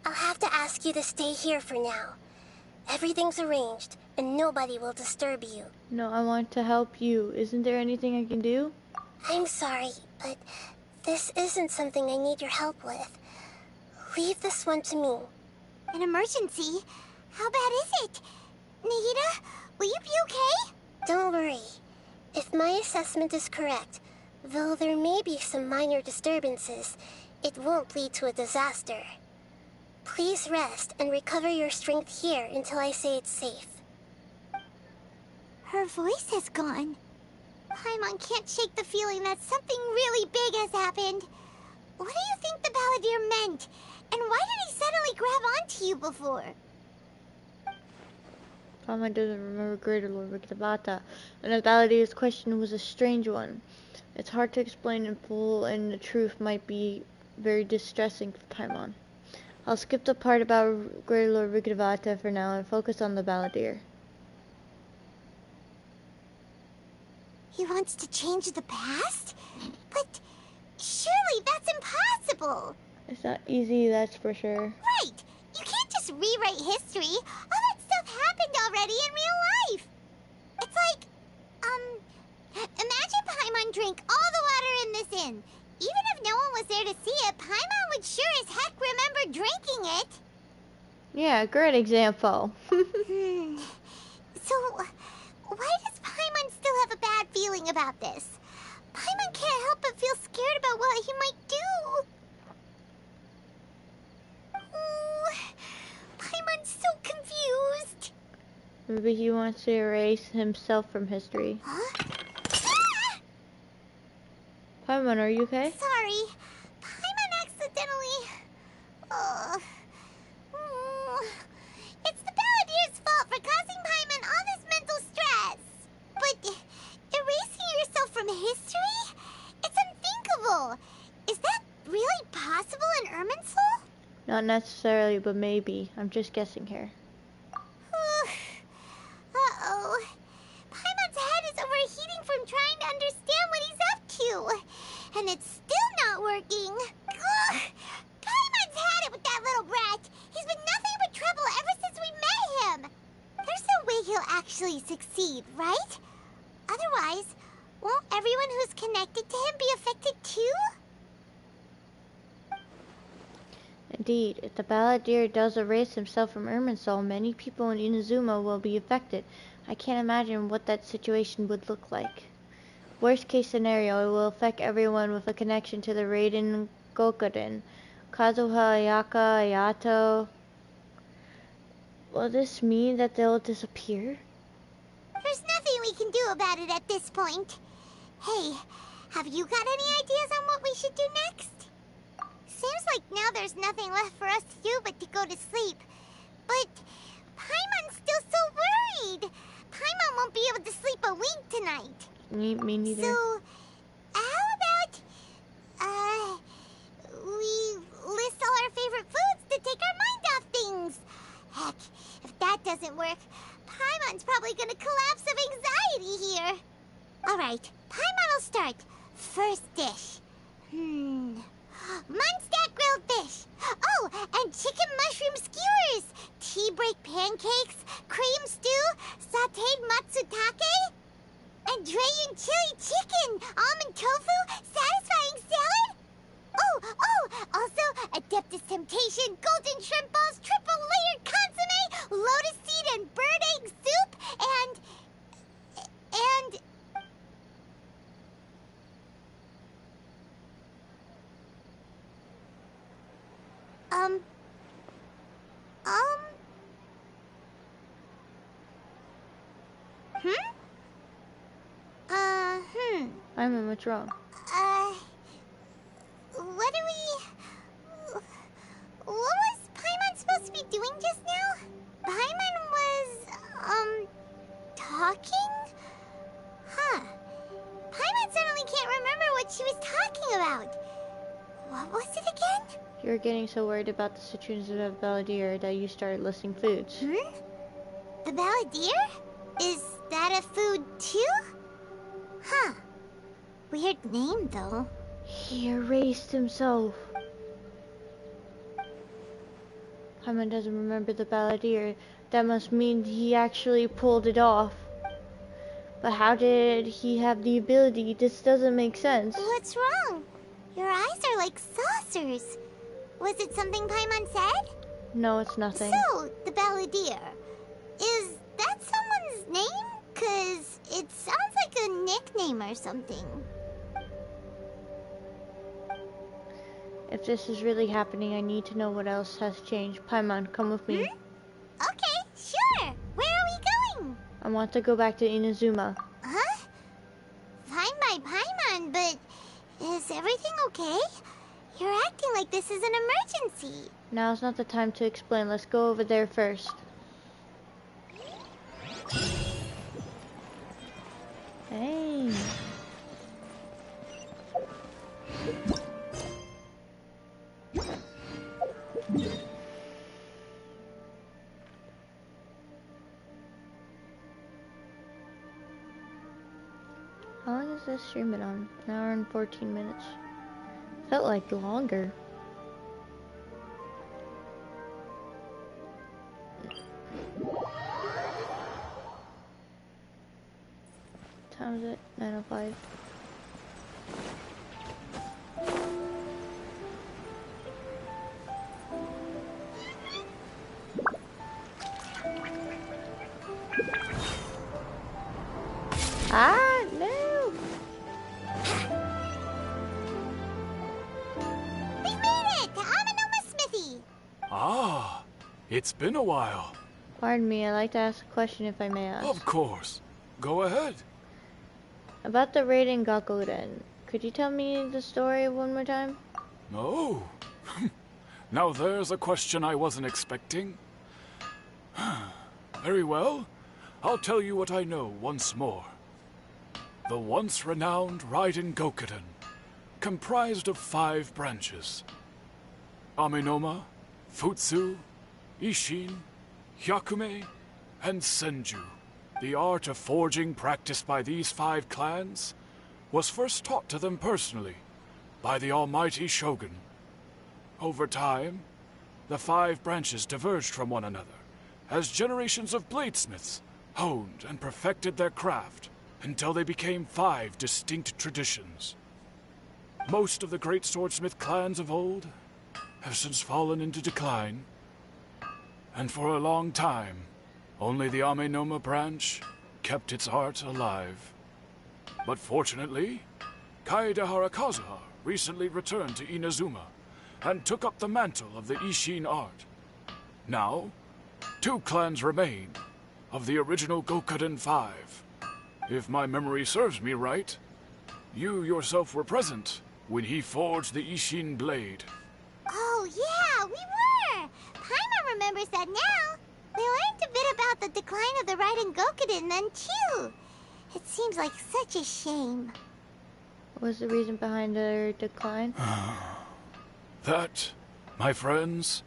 I'll have to ask you to stay here for now. Everything's arranged, and nobody will disturb you. No, I want to help you. Isn't there anything I can do? I'm sorry, but this isn't something I need your help with. Leave this one to me. An emergency? How bad is it? Nahida, will you be okay? Don't worry. If my assessment is correct, though there may be some minor disturbances, it won't lead to a disaster. Please rest and recover your strength here until I say it's safe. Her voice has gone. Paimon can't shake the feeling that something really big has happened. What do you think the Balladeer meant? And why did he suddenly grab onto you before? Paimon doesn't remember Greater Lord Rikidabata, and the Balladeer's question was a strange one. It's hard to explain in full, and the truth might be very distressing for Paimon. I'll skip the part about Greater Lord Rikidabata for now and focus on the Balladeer. He wants to change the past? But surely that's impossible! It's not easy, that's for sure. Right! You can't just rewrite history. All that stuff happened already in real life. It's like, imagine Paimon drank all the water in this inn. Even if no one was there to see it, Paimon would sure as heck remember drinking it. Yeah, great example. So, why does Paimon still have a bad feeling about this? Paimon can't help but feel scared about what he might do. Paimon's so confused. Maybe he wants to erase himself from history. Huh? Paimon, are you okay? Sorry. Paimon accidentally... It's the Balladeer's fault for causing Paimon all this mental stress. But erasing yourself from history? It's unthinkable. Is that really possible in Irminsul? Not necessarily, but maybe. I'm just guessing here. Uh-oh. Paimon's head is overheating from trying to understand what he's up to. And it's still not working. Ugh. Paimon's had it with that little brat. He's been nothing but trouble ever since we met him. There's no way he'll actually succeed, right? Otherwise, won't everyone who's connected to him be affected too? Indeed, if the Balladeer does erase himself from Irminsul, many people in Inazuma will be affected. I can't imagine what that situation would look like. Worst case scenario, it will affect everyone with a connection to the Raiden Gokuden. Kazuha, Ayaka, Ayato. Will this mean that they'll disappear? There's nothing we can do about it at this point. Hey, have you got any ideas on what we should do next? Seems like now there's nothing left for us to do but to go to sleep. But Paimon's still so worried. Paimon won't be able to sleep a wink tonight. Me neither. So, how about, we list all our favorite foods to take our mind off things? Heck, if that doesn't work, Paimon's probably gonna collapse of Alright, Paimon will start. First dish. Munstack grilled fish. Oh, and chicken mushroom skewers. Tea break pancakes. Cream stew. Sauteed matsutake. And Dragon chili chicken. Almond tofu. Satisfying salad. Oh, also Adeptus Temptation. Golden shrimp balls. Triple layered consomme. Lotus seed and bird egg soup. And... I'm what's wrong? What was Paimon supposed to be doing just now? Paimon was, talking? Huh. Paimon suddenly can't remember what she was talking about. What was it again? You were getting so worried about the situations of Balladeer that you started listing foods. The Balladeer? Is that a food too? Huh. Weird name, though. He erased himself. Paimon doesn't remember the Balladeer. That must mean he actually pulled it off. But how did he have the ability? This doesn't make sense. What's wrong? Your eyes are like saucers. Was it something Paimon said? No, it's nothing. So, the Balladeer. Is that someone's name? 'Cause it sounds like a nickname or something. If this is really happening, I need to know what else has changed. Paimon, come with me. Okay, sure. Where are we going? I want to go back to Inazuma. Huh? Fine by Paimon, but is everything okay? You're acting like this is an emergency. Now's not the time to explain. Let's go over there first. Hey. How long is this stream been on? An hour and 14 minutes. Felt like longer. Time is it? 9:05. Ah, no! We made it! To Amanoma Smithy! Ah, it's been a while. Pardon me, I'd like to ask a question if I may ask. Of course. Go ahead. About the raid in Gakoden, could you tell me the story one more time? Oh. Now there's a question I wasn't expecting. Very well. I'll tell you what I know once more. The once renowned Raiden Gokoden, comprised of 5 branches. Amenoma, Futsu, Ishin, Hyakume, and Senju. The art of forging practiced by these 5 clans was first taught to them personally by the almighty Shogun. Over time, the 5 branches diverged from one another as generations of bladesmiths honed and perfected their craft until they became 5 distinct traditions. Most of the great swordsmith clans of old have since fallen into decline, and for a long time, only the Amenoma branch kept its art alive. But fortunately, Kaede Harakazuha recently returned to Inazuma and took up the mantle of the Ishin art. Now, 2 clans remain of the original Gokoden 5. If my memory serves me right, you yourself were present when he forged the Ishin blade. Oh yeah, we were! Paimon remembers that now. We learned a bit about the decline of the Raiden Gokoden then too. It seems like such a shame. What was the reason behind their decline? That, my friends,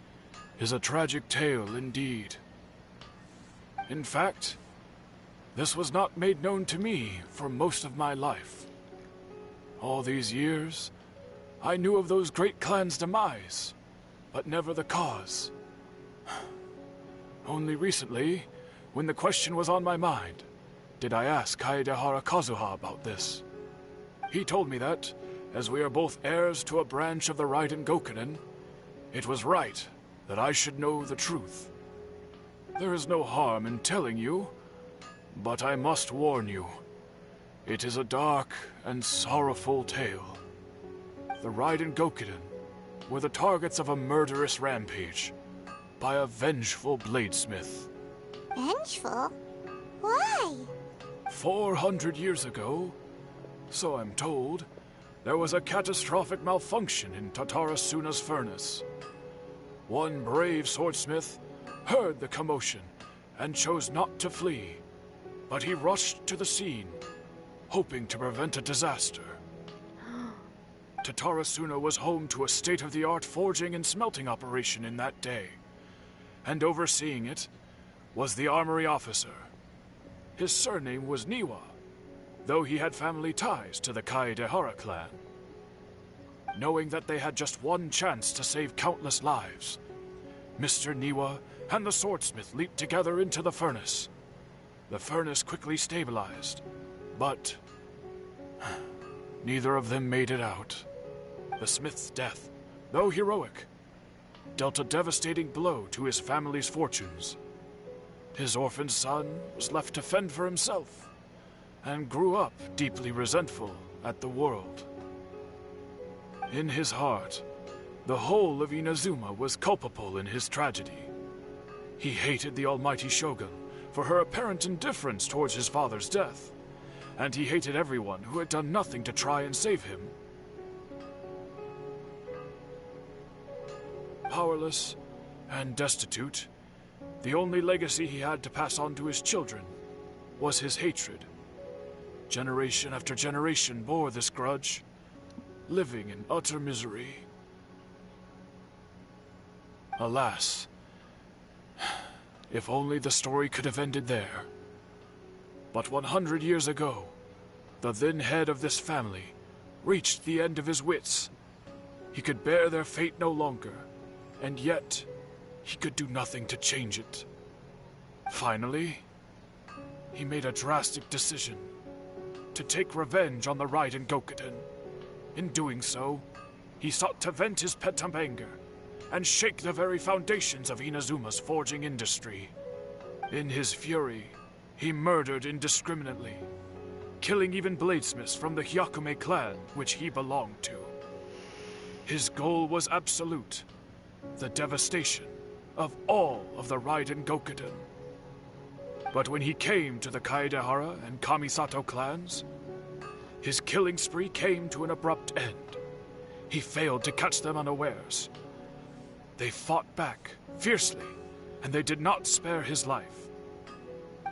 is a tragic tale indeed. In fact, This was not made known to me for most of my life. All these years, I knew of those great clans' demise, but never the cause. Only recently, when the question was on my mind, did I ask Kaedehara Kazuha about this. He told me that, as we are both heirs to a branch of the Raiden Gokunin, it was right that I should know the truth. There is no harm in telling you, but I must warn you. It is a dark and sorrowful tale. The Raiden Gokunin were the targets of a murderous rampage by a vengeful bladesmith. Vengeful? Why? 400 years ago, so I'm told, there was a catastrophic malfunction in Tatarasuna's furnace. One brave swordsmith heard the commotion and chose not to flee, but he rushed to the scene, hoping to prevent a disaster. Tatarasuna was home to a state-of-the-art forging and smelting operation in that day, and overseeing it was the armory officer. His surname was Niwa, though he had family ties to the Kaedehara clan. Knowing that they had just one chance to save countless lives, Mr. Niwa and the swordsmith leaped together into the furnace. The furnace quickly stabilized, but neither of them made it out. The smith's death, though heroic, dealt a devastating blow to his family's fortunes. His orphaned son was left to fend for himself, and grew up deeply resentful at the world. In his heart, the whole of Inazuma was culpable in his tragedy. He hated the almighty shogun for her apparent indifference towards his father's death, and he hated everyone who had done nothing to try and save him. Powerless and destitute, the only legacy he had to pass on to his children was his hatred. Generation after generation bore this grudge, living in utter misery. Alas, if only the story could have ended there. But 100 years ago, the then head of this family reached the end of his wits. He could bear their fate no longer, and yet he could do nothing to change it. Finally, he made a drastic decision to take revenge on the Raiden Gokunin. In doing so, he sought to vent his pent anger and shake the very foundations of Inazuma's forging industry. In his fury, he murdered indiscriminately, killing even bladesmiths from the Hyakume clan which he belonged to. His goal was absolute, the devastation of all of the Raiden Gokunin. But when he came to the Kaedehara and Kamisato clans, his killing spree came to an abrupt end. He failed to catch them unawares. They fought back fiercely, and they did not spare his life.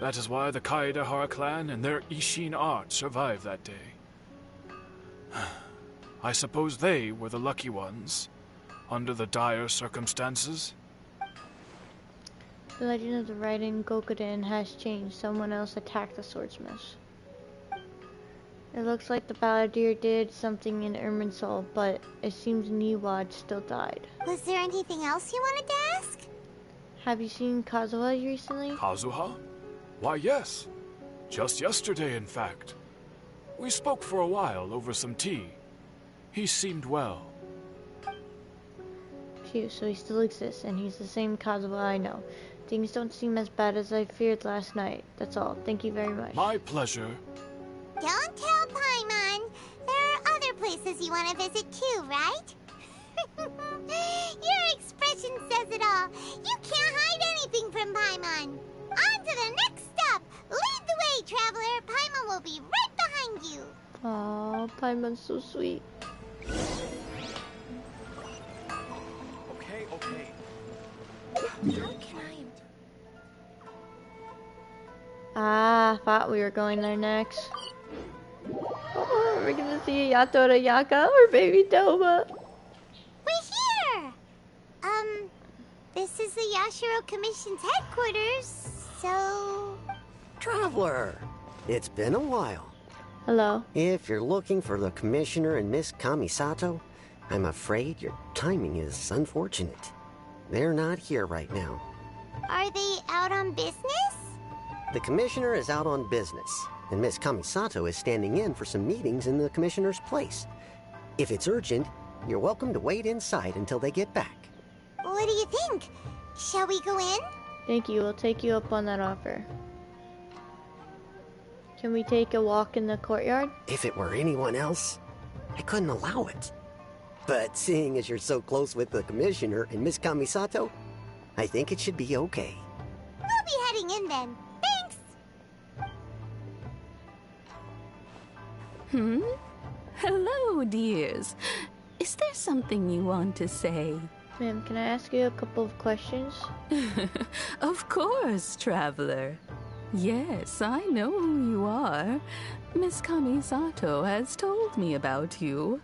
That is why the Kaedehara clan and their Ishin art survived that day. I suppose they were the lucky ones, under the dire circumstances. The legend of the Raiden Gokunin has changed. Someone else attacked the swordsmith. It looks like the Balladeer did something in Irminsul, but it seems Niwa still died. Was there anything else you wanted to ask? Have you seen Kazuha recently? Kazuha? Why, yes. Just yesterday, in fact. We spoke for a while over some tea. He seemed well. Phew, so he still exists, and he's the same Kazuha I know. Things don't seem as bad as I feared last night. That's all. Thank you very much. My pleasure. Don't tell Paimon. There are other places you want to visit too, right? Your expression says it all. You can't hide anything from Paimon. On to the next stop. Lead the way, traveler. Paimon will be right behind you. Aww, Paimon's so sweet. Okay. How can I... Ah, thought we were going there next. Oh, we're gonna see Yatora Yaka or Baby Toba. We're here! This is the Yashiro Commission's headquarters, so... Traveler, it's been a while. Hello. If you're looking for the Commissioner and Miss Kamisato, I'm afraid your timing is unfortunate. They're not here right now. Are they out on business? The Commissioner is out on business, and Miss Kamisato is standing in for some meetings in the Commissioner's place. If it's urgent, you're welcome to wait inside until they get back. What do you think? Shall we go in? Thank you. We'll take you up on that offer. Can we take a walk in the courtyard? If it were anyone else, I couldn't allow it. But seeing as you're so close with the Commissioner and Miss Kamisato, I think it should be okay. We'll be heading in then. Thanks! Hello, dears. Is there something you want to say? Ma'am, can I ask you a couple of questions? Of course, traveler. Yes, I know who you are. Miss Kamisato has told me about you.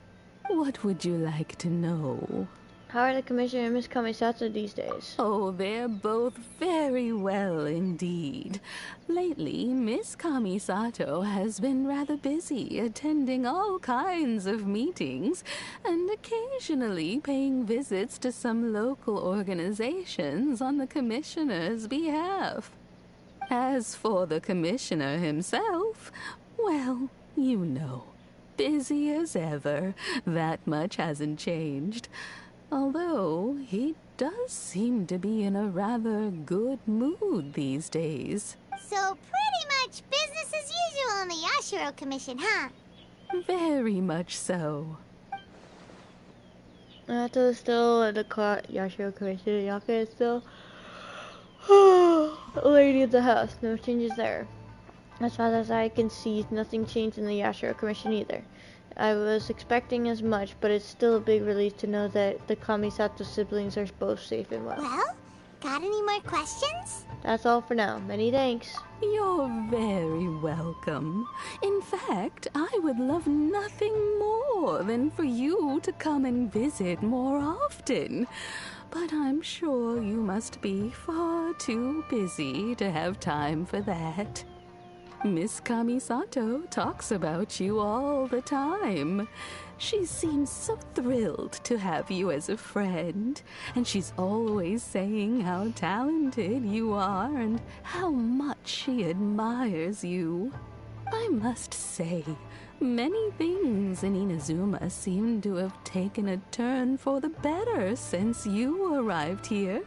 What would you like to know? How are the Commissioner and Miss Kamisato these days? Oh, they're both very well indeed. Lately, Miss Kamisato has been rather busy attending all kinds of meetings and occasionally paying visits to some local organizations on the Commissioner's behalf. As for the Commissioner himself, well, you know, busy as ever. That much hasn't changed. Although, he does seem to be in a rather good mood these days. So pretty much business as usual on the Yashiro Commission, huh? Very much so. Nato is still at the Yashiro Commission. Yaka is still lady of the house. No changes there. As far as I can see, nothing changed in the Yashiro Commission either. I was expecting as much, but it's still a big relief to know that the Kamisato siblings are both safe and well. Well, got any more questions? That's all for now. Many thanks. You're very welcome. In fact, I would love nothing more than for you to come and visit more often. But I'm sure you must be far too busy to have time for that. Miss Kamisato talks about you all the time. She seems so thrilled to have you as a friend, and she's always saying how talented you are and how much she admires you. I must say, many things in Inazuma seem to have taken a turn for the better since you arrived here.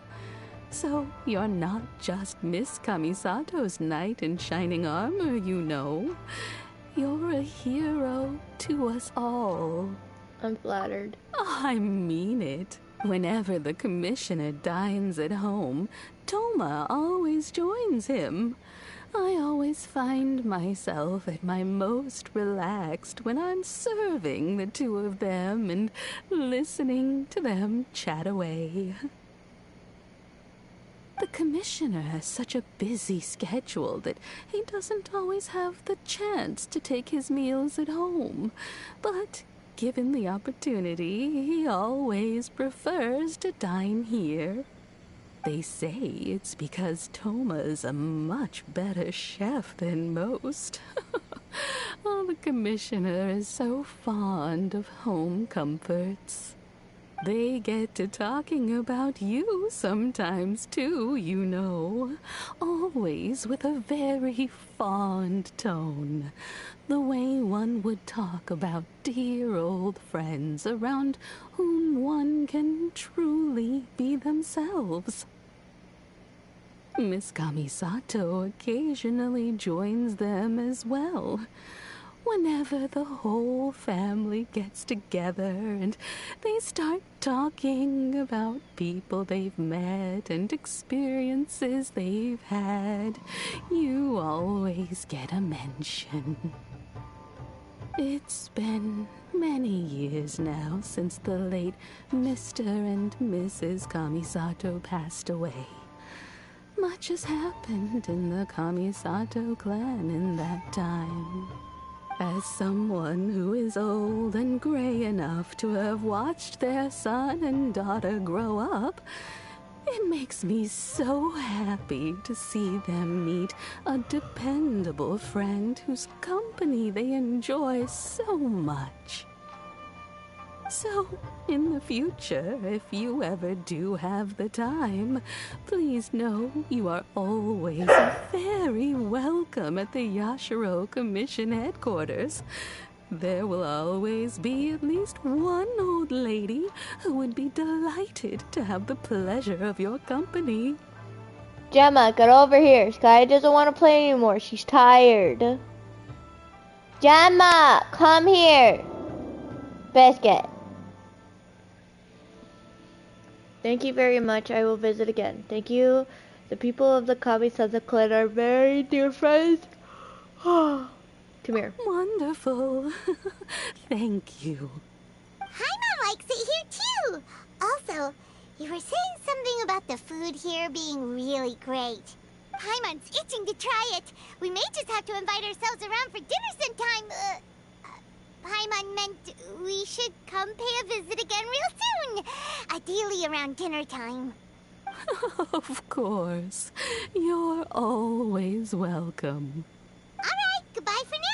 So you're not just Miss Kamisato's knight in shining armor, you know. You're a hero to us all. I'm flattered. I mean it. Whenever the Commissioner dines at home, Toma always joins him. I always find myself at my most relaxed when I'm serving the two of them and listening to them chat away. The Commissioner has such a busy schedule that he doesn't always have the chance to take his meals at home. But given the opportunity, he always prefers to dine here. They say it's because Toma's a much better chef than most. Oh, the Commissioner is so fond of home comforts. They get to talking about you sometimes, too, you know. Always with a very fond tone. The way one would talk about dear old friends around whom one can truly be themselves. Miss Kamisato occasionally joins them as well. Whenever the whole family gets together and they start talking about people they've met and experiences they've had, you always get a mention. It's been many years now since the late Mr. and Mrs. Kamisato passed away. Much has happened in the Kamisato clan in that time. As someone who is old and gray enough to have watched their son and daughter grow up, It makes me so happy to see them meet a dependable friend whose company they enjoy so much. So, in the future, if you ever do have the time, please know you are always very welcome at the Yashiro Commission headquarters. There will always be at least one old lady who would be delighted to have the pleasure of your company. Gemma, get over here. Sky doesn't want to play anymore. She's tired. Gemma, come here. Biscuit. Thank you very much. I will visit again. Thank you. The people of the Kami-Saza clan are very dear friends. Come here. Wonderful. Thank you. Paimon likes it here too. Also, you were saying something about the food here being really great. Paimon's itching to try it. We may just have to invite ourselves around for dinner sometime. Paimon meant we should come pay a visit again real soon. Ideally around dinner time. Of course. You're always welcome. Alright, goodbye for now.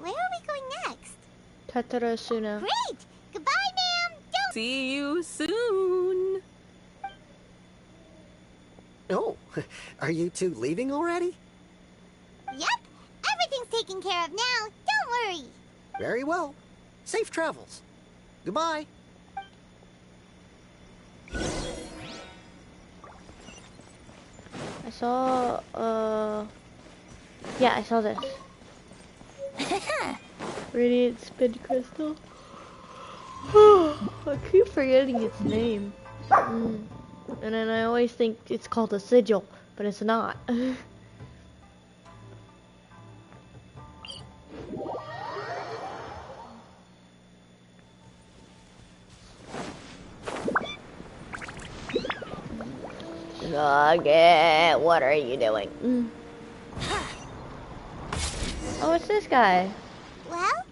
Where are we going next? Tatarasuna. Great! Goodbye, ma'am! Don't... See you soon! Oh, are you two leaving already? Yep, everything's taken care of now. Don't worry. Very well. Safe travels. Goodbye. I saw, yeah, I saw this. Radiant Spin Crystal. I keep forgetting its name. And then I always think it's called a sigil, but it's not. Nugget, what are you doing? Oh, it's this guy. Well,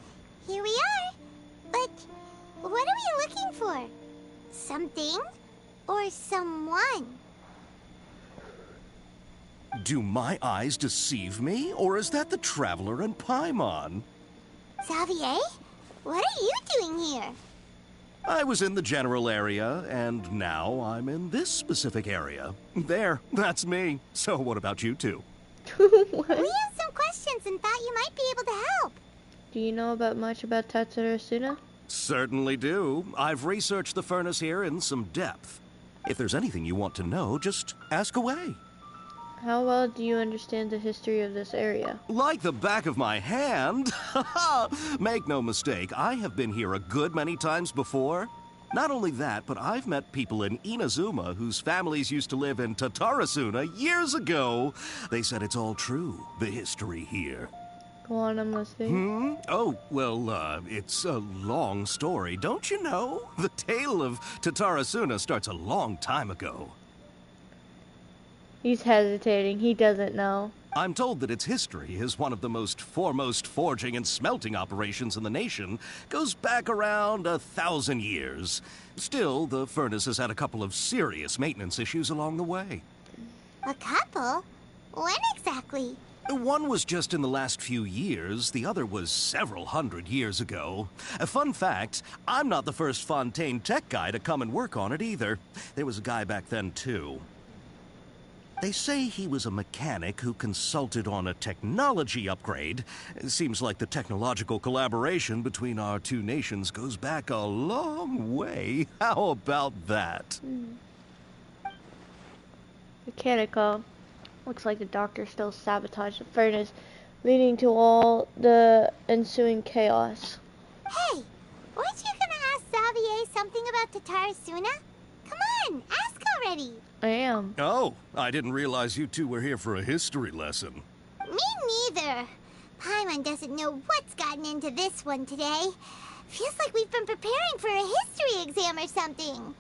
here we are. But what are we looking for? Something or someone? Do my eyes deceive me, or is that the Traveler and Paimon? Xavier, what are you doing here? I was in the general area, and now I'm in this specific area. There, that's me. So what about you two? We have some questions and thought you might be able to help. Do you know much about Tatsuro? Certainly do. I've researched the furnace here in some depth. If there's anything you want to know, just ask away. How well do you understand the history of this area? Like the back of my hand. Make no mistake, I have been here a good many times before. Not only that, but I've met people in Inazuma whose families used to live in Tatarasuna years ago. They said it's all true, the history here. Go on, I'm listening. Oh, well, it's a long story, don't you know? The tale of Tatarasuna starts a long time ago. He's hesitating. He doesn't know. I'm told that its history is one of the most foremost forging and smelting operations in the nation. Goes back around 1,000 years. Still, the furnace has had a couple of serious maintenance issues along the way. A couple? When exactly? One was just in the last few years, the other was several hundred years ago. A fun fact, I'm not the first Fontaine tech guy to come and work on it either. There was a guy back then too. They say he was a mechanic who consulted on a technology upgrade. It seems like the technological collaboration between our two nations goes back a long way. How about that? Mechanical. Looks like the doctor still sabotaged the furnace, leading to all the ensuing chaos. Hey, weren't you gonna ask Xavier something about Tatarasuna? Come on, ask already. I am. Oh, I didn't realize you two were here for a history lesson. Me neither. Paimon doesn't know what's gotten into this one today. Feels like we've been preparing for a history exam or something.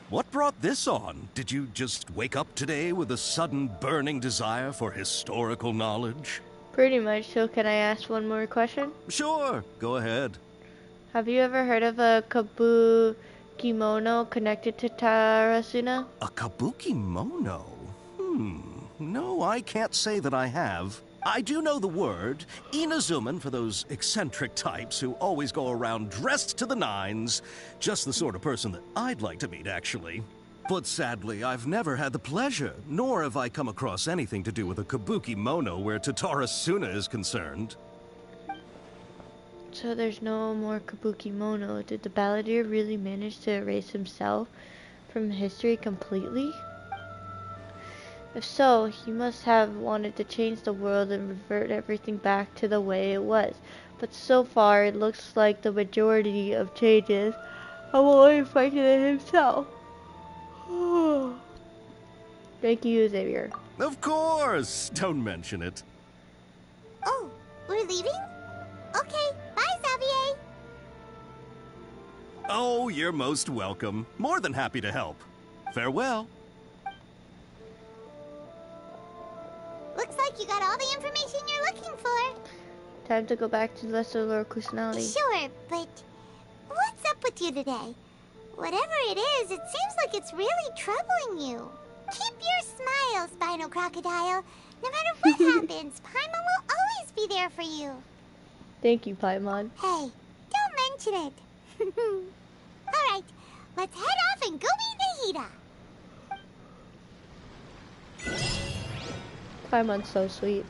What brought this on? Did you just wake up today with a sudden burning desire for historical knowledge? Pretty much. So can I ask one more question? Sure, go ahead. Have you ever heard of a kimono connected to Tarasuna? A kabukimono? No, I can't say that I have. I do know the word, Inazuman, for those eccentric types who always go around dressed to the nines. Just the sort of person that I'd like to meet, actually. But sadly, I've never had the pleasure, nor have I come across anything to do with a kabukimono where Tatarasuna is concerned. So there's no more kabukimono. Did the balladeer really manage to erase himself from history completely? If so, he must have wanted to change the world and revert everything back to the way it was. But so far, it looks like the majority of changes have only affected himself. Thank you, Xavier. Of course! Don't mention it. Oh, we're leaving? Okay, bye, Xavier. Oh, you're most welcome. More than happy to help. Farewell. Looks like you got all the information you're looking for. Time to go back to Lesser Lord Kusanali. Sure, but what's up with you today? Whatever it is, it seems like it's really troubling you. Keep your smile, Spinal Crocodile. No matter what happens, Paimon will always be there for you. Thank you, Paimon. Hey, don't mention it. Alright, let's head off and go meet Nahida. Paimon's so sweet.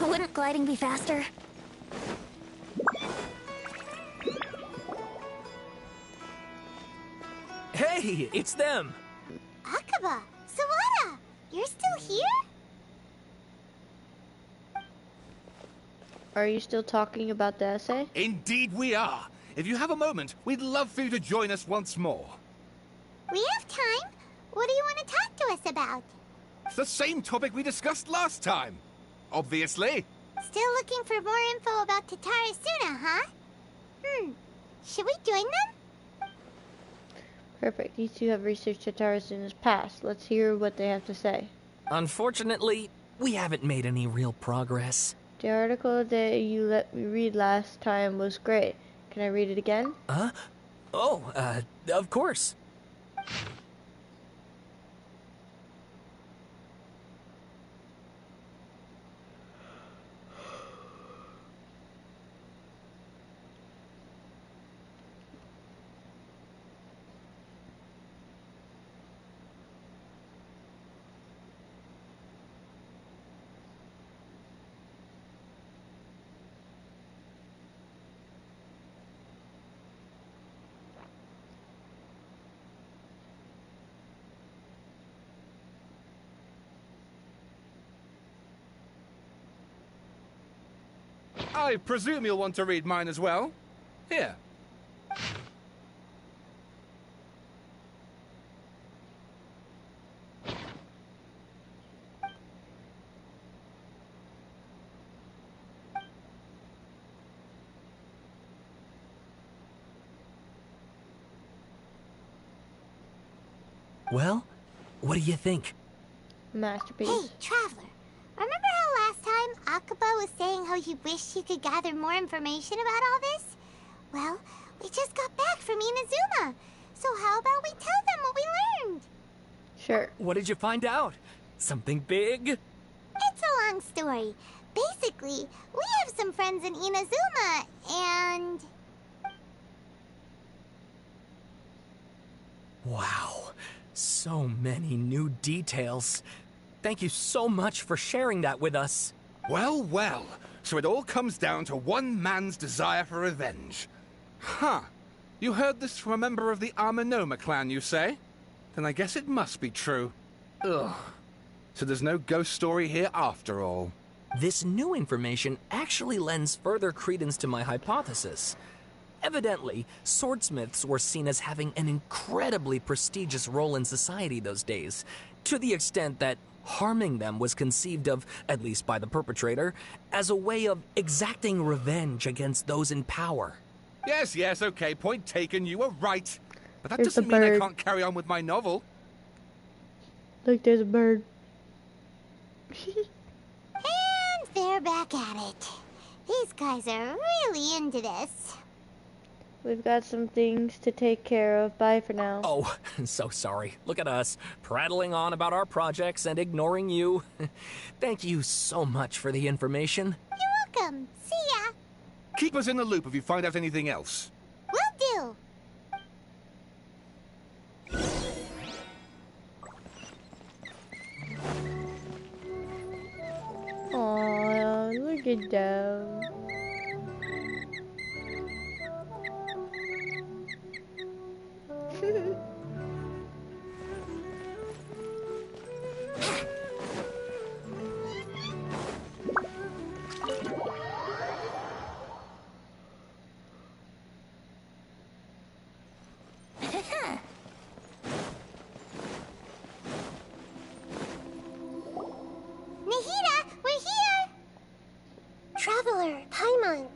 Wouldn't gliding be faster? Hey, it's them! Akaba, Sawada, you're still here? Are you still talking about the essay? Indeed we are. If you have a moment, we'd love for you to join us once more. We have time. What do you want to talk to us about? It's the same topic we discussed last time. Obviously. Still looking for more info about Tatarasuna, huh? Should we join them? Perfect. These two have researched Tatarasuna's past. Let's hear what they have to say. Unfortunately, we haven't made any real progress. The article that you let me read last time was great. Can I read it again? Huh? Oh, of course. I presume you'll want to read mine as well. Here. Well, what do you think? Masterpiece. Hey, Traveler. Remember how last time Akaba was saying how he wished he could gather more information about all this? Well, we just got back from Inazuma. So how about we tell them what we learned? Sure. What did you find out? Something big? It's a long story. Basically, we have some friends in Inazuma, and... Wow. So many new details. Thank you so much for sharing that with us. Well, well. So it all comes down to one man's desire for revenge. Huh. You heard this from a member of the Amenoma clan, you say? Then I guess it must be true. Ugh. So there's no ghost story here after all. This new information actually lends further credence to my hypothesis. Evidently, swordsmiths were seen as having an incredibly prestigious role in society those days, to the extent that harming them was conceived of, at least by the perpetrator, as a way of exacting revenge against those in power. Yes, yes, okay, point taken, you were right. But that There's doesn't mean I can't carry on with my novel. Look, there's a bird. And they're back at it. These guys are really into this. We've got some things to take care of. Bye for now. Oh, so sorry. Look at us, prattling on about our projects and ignoring you. Thank you so much for the information. You're welcome. See ya. Keep us in the loop if you find out anything else. Will do. Aw, look at them. Nahida, we're here! Traveler, Paimon,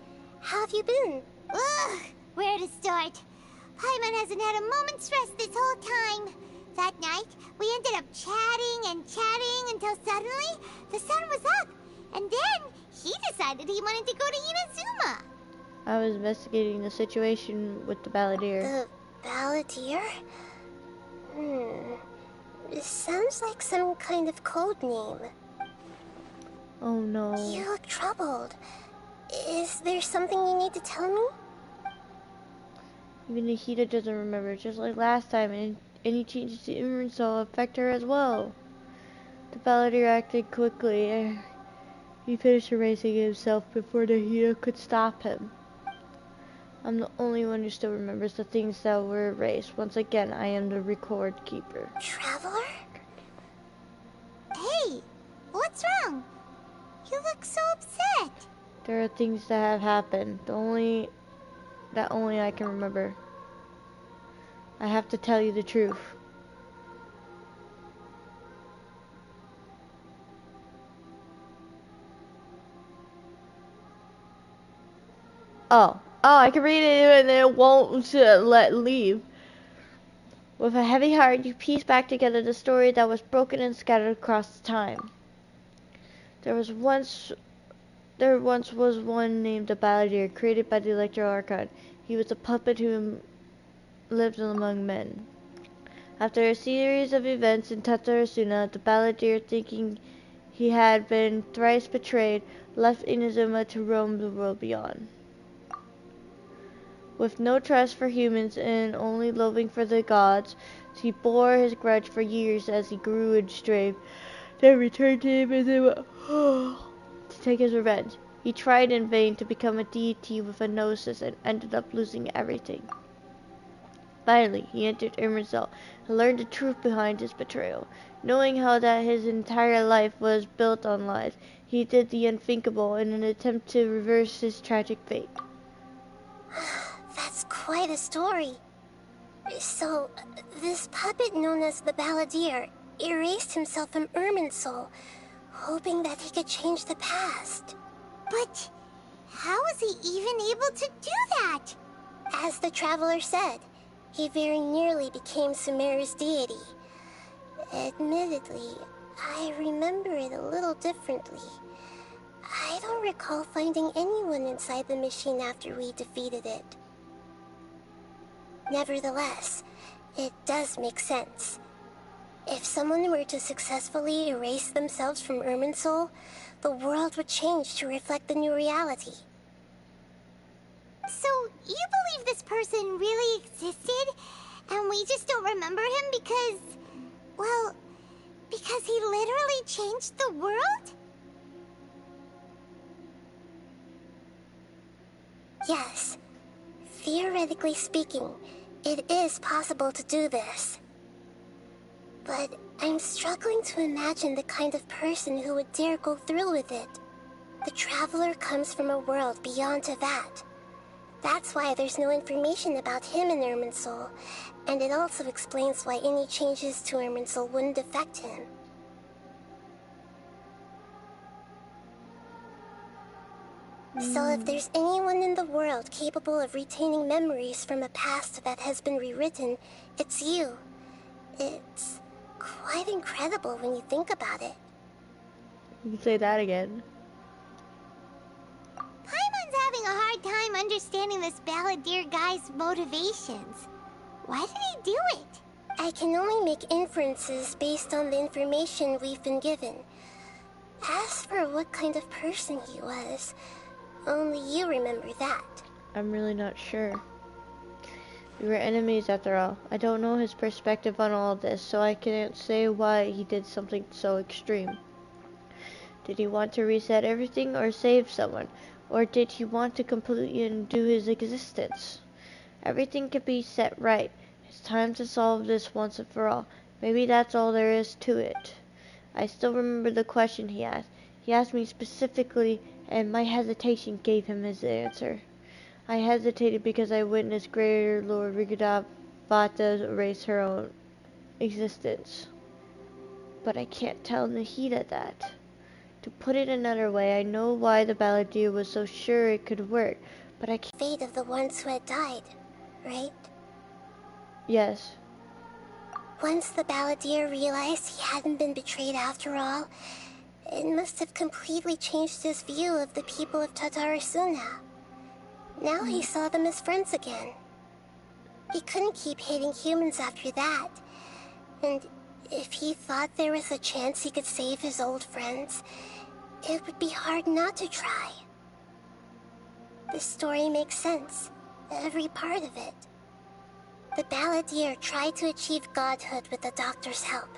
how have you been? Ugh, where to start? Paimon hasn't had a moment's rest this whole time. That night, we ended up chatting and chatting until suddenly the sun was up. And then he decided he wanted to go to Inazuma. I was investigating the situation with the balladeer. The balladeer? It sounds like some kind of code name. Oh no. You look troubled. Is there something you need to tell me? Even Nahida doesn't remember, just like last time, and any changes to INVERSION affect her as well. The balladeer acted quickly. He finished erasing himself before Nahida could stop him. I'm the only one who still remembers the things that were erased. Once again, I am the record keeper. Traveler? Hey, what's wrong? You look so upset. There are things that have happened, only I can remember. I have to tell you the truth. Oh, I can read it and it won't let leave. With a heavy heart, you piece back together the story that was broken and scattered across time. There once was one named the Balladeer, created by the Electro Archon. He was a puppet who lived among men. After a series of events in Tatarasuna, the Balladeer, thinking he had been thrice betrayed, left Inazuma to roam the world beyond. With no trust for humans and only loathing for the gods, he bore his grudge for years as he grew in strength, then returned to Inazuma to take his revenge. He tried in vain to become a deity with a gnosis and ended up losing everything. Finally, he entered Emerald and learned the truth behind his betrayal. Knowing how that his entire life was built on lies, he did the unthinkable in an attempt to reverse his tragic fate. That's quite a story. So, this puppet known as the Balladeer erased himself from Irminsul, hoping that he could change the past. But how was he even able to do that? As the Traveler said, he very nearly became Sumeru's deity. Admittedly, I remember it a little differently. I don't recall finding anyone inside the machine after we defeated it. Nevertheless, it does make sense. If someone were to successfully erase themselves from Irminsul, the world would change to reflect the new reality. So, you believe this person really existed, and we just don't remember him because, well, because he literally changed the world? Yes. Theoretically speaking, it is possible to do this. But I'm struggling to imagine the kind of person who would dare go through with it. The Traveler comes from a world beyond Teyvat. That's why there's no information about him in Irminsul, and it also explains why any changes to Irminsul wouldn't affect him. So if there's anyone in the world capable of retaining memories from a past that has been rewritten, it's you. It's quite incredible when you think about it. You can say that again. Paimon's having a hard time understanding this balladeer guy's motivations. Why did he do it? I can only make inferences based on the information we've been given. As for what kind of person he was, only you remember that. I'm really not sure. We were enemies after all. I don't know his perspective on all this, so I can't say why he did something so extreme. Did he want to reset everything or save someone? Or did he want to completely undo his existence? Everything can be set right. It's time to solve this once and for all. Maybe that's all there is to it. I still remember the question he asked. He asked me specifically, and my hesitation gave him his answer. I hesitated because I witnessed Greater Lord Rigadavata erase her own existence. But I can't tell Nahida that. To put it another way, I know why the balladeer was so sure it could work, but I can't... Fate of the ones who had died, right? Yes. Once the balladeer realized he hadn't been betrayed after all, it must have completely changed his view of the people of Tatarasuna. Now he saw them as friends again. He couldn't keep hating humans after that. And if he thought there was a chance he could save his old friends, it would be hard not to try. The story makes sense, every part of it. The balladeer tried to achieve godhood with the doctor's help.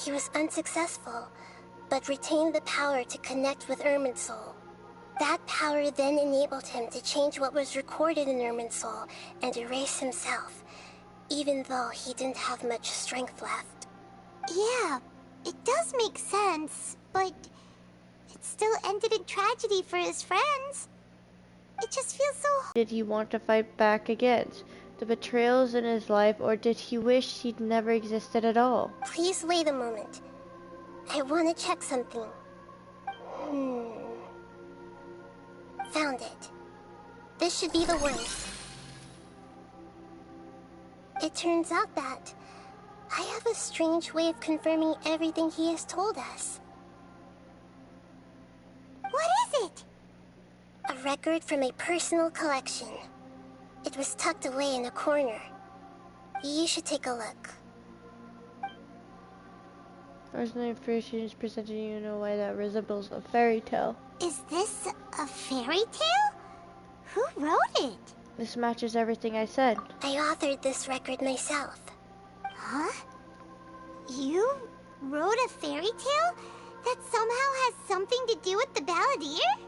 He was unsuccessful, but retained the power to connect with Irminsul. That power then enabled him to change what was recorded in Irminsul and erase himself, even though he didn't have much strength left. Yeah, it does make sense, but it still ended in tragedy for his friends. It just feels so... Did he want to fight back against the betrayals in his life, or did he wish he'd never existed at all? Please wait a moment. I want to check something. Found it. This should be the one. It turns out that I have a strange way of confirming everything he has told us. What is it? A record from a personal collection. It was tucked away in a corner. You should take a look. Personal information is presented, you know why that resembles a fairy tale. Is this a fairy tale? Who wrote it? This matches everything I said. I authored this record myself. Huh? You wrote a fairy tale that somehow has something to do with the balladeer?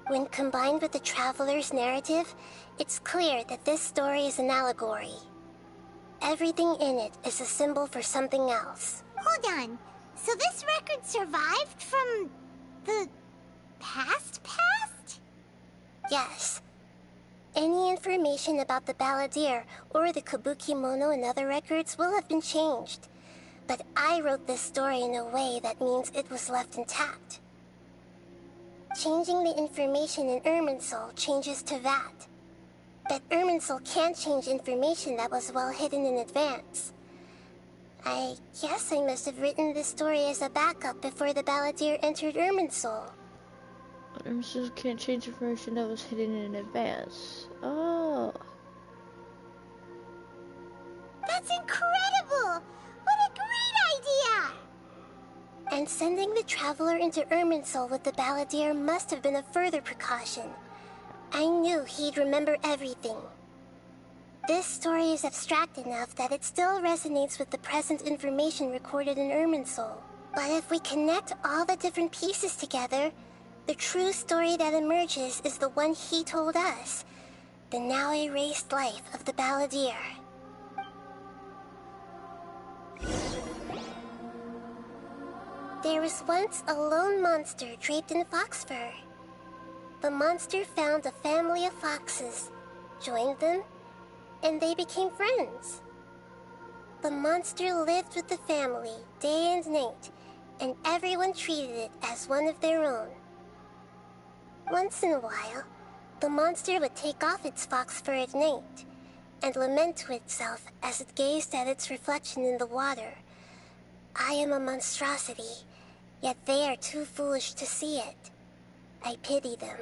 When combined with the traveler's narrative, it's clear that this story is an allegory. Everything in it is a symbol for something else. Hold on. So this record survived from the past? Yes. Any information about the balladeer or the Kabukimono and other records will have been changed. But I wrote this story in a way that means it was left intact. Changing the information in Irminsul changes to that. But Irminsul can't change information that was well hidden in advance. I guess I must have written this story as a backup before the balladeer entered Irminsul. Irminsul can't change information that was hidden in advance. Oh. That's incredible! What a great idea! And sending the traveler into Irminsul with the balladeer must have been a further precaution. I knew he'd remember everything. This story is abstract enough that it still resonates with the present information recorded in Irminsul. But if we connect all the different pieces together, the true story that emerges is the one he told us. The now erased life of the balladeer. There was once a lone monster draped in fox fur. The monster found a family of foxes joined them, and they became friends. The monster lived with the family day and night, and everyone treated it as one of their own. Once in a while, the monster would take off its fox fur at night, and lament to itself as it gazed at its reflection in the water. I am a monstrosity, yet they are too foolish to see it. I pity them.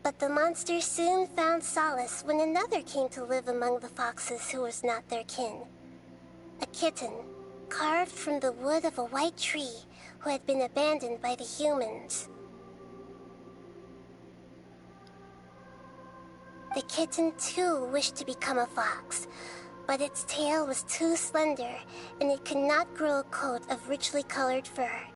But the monster soon found solace when another came to live among the foxes who was not their kin. A kitten, carved from the wood of a white tree who had been abandoned by the humans. The kitten too wished to become a fox, but its tail was too slender and it could not grow a coat of richly colored fur.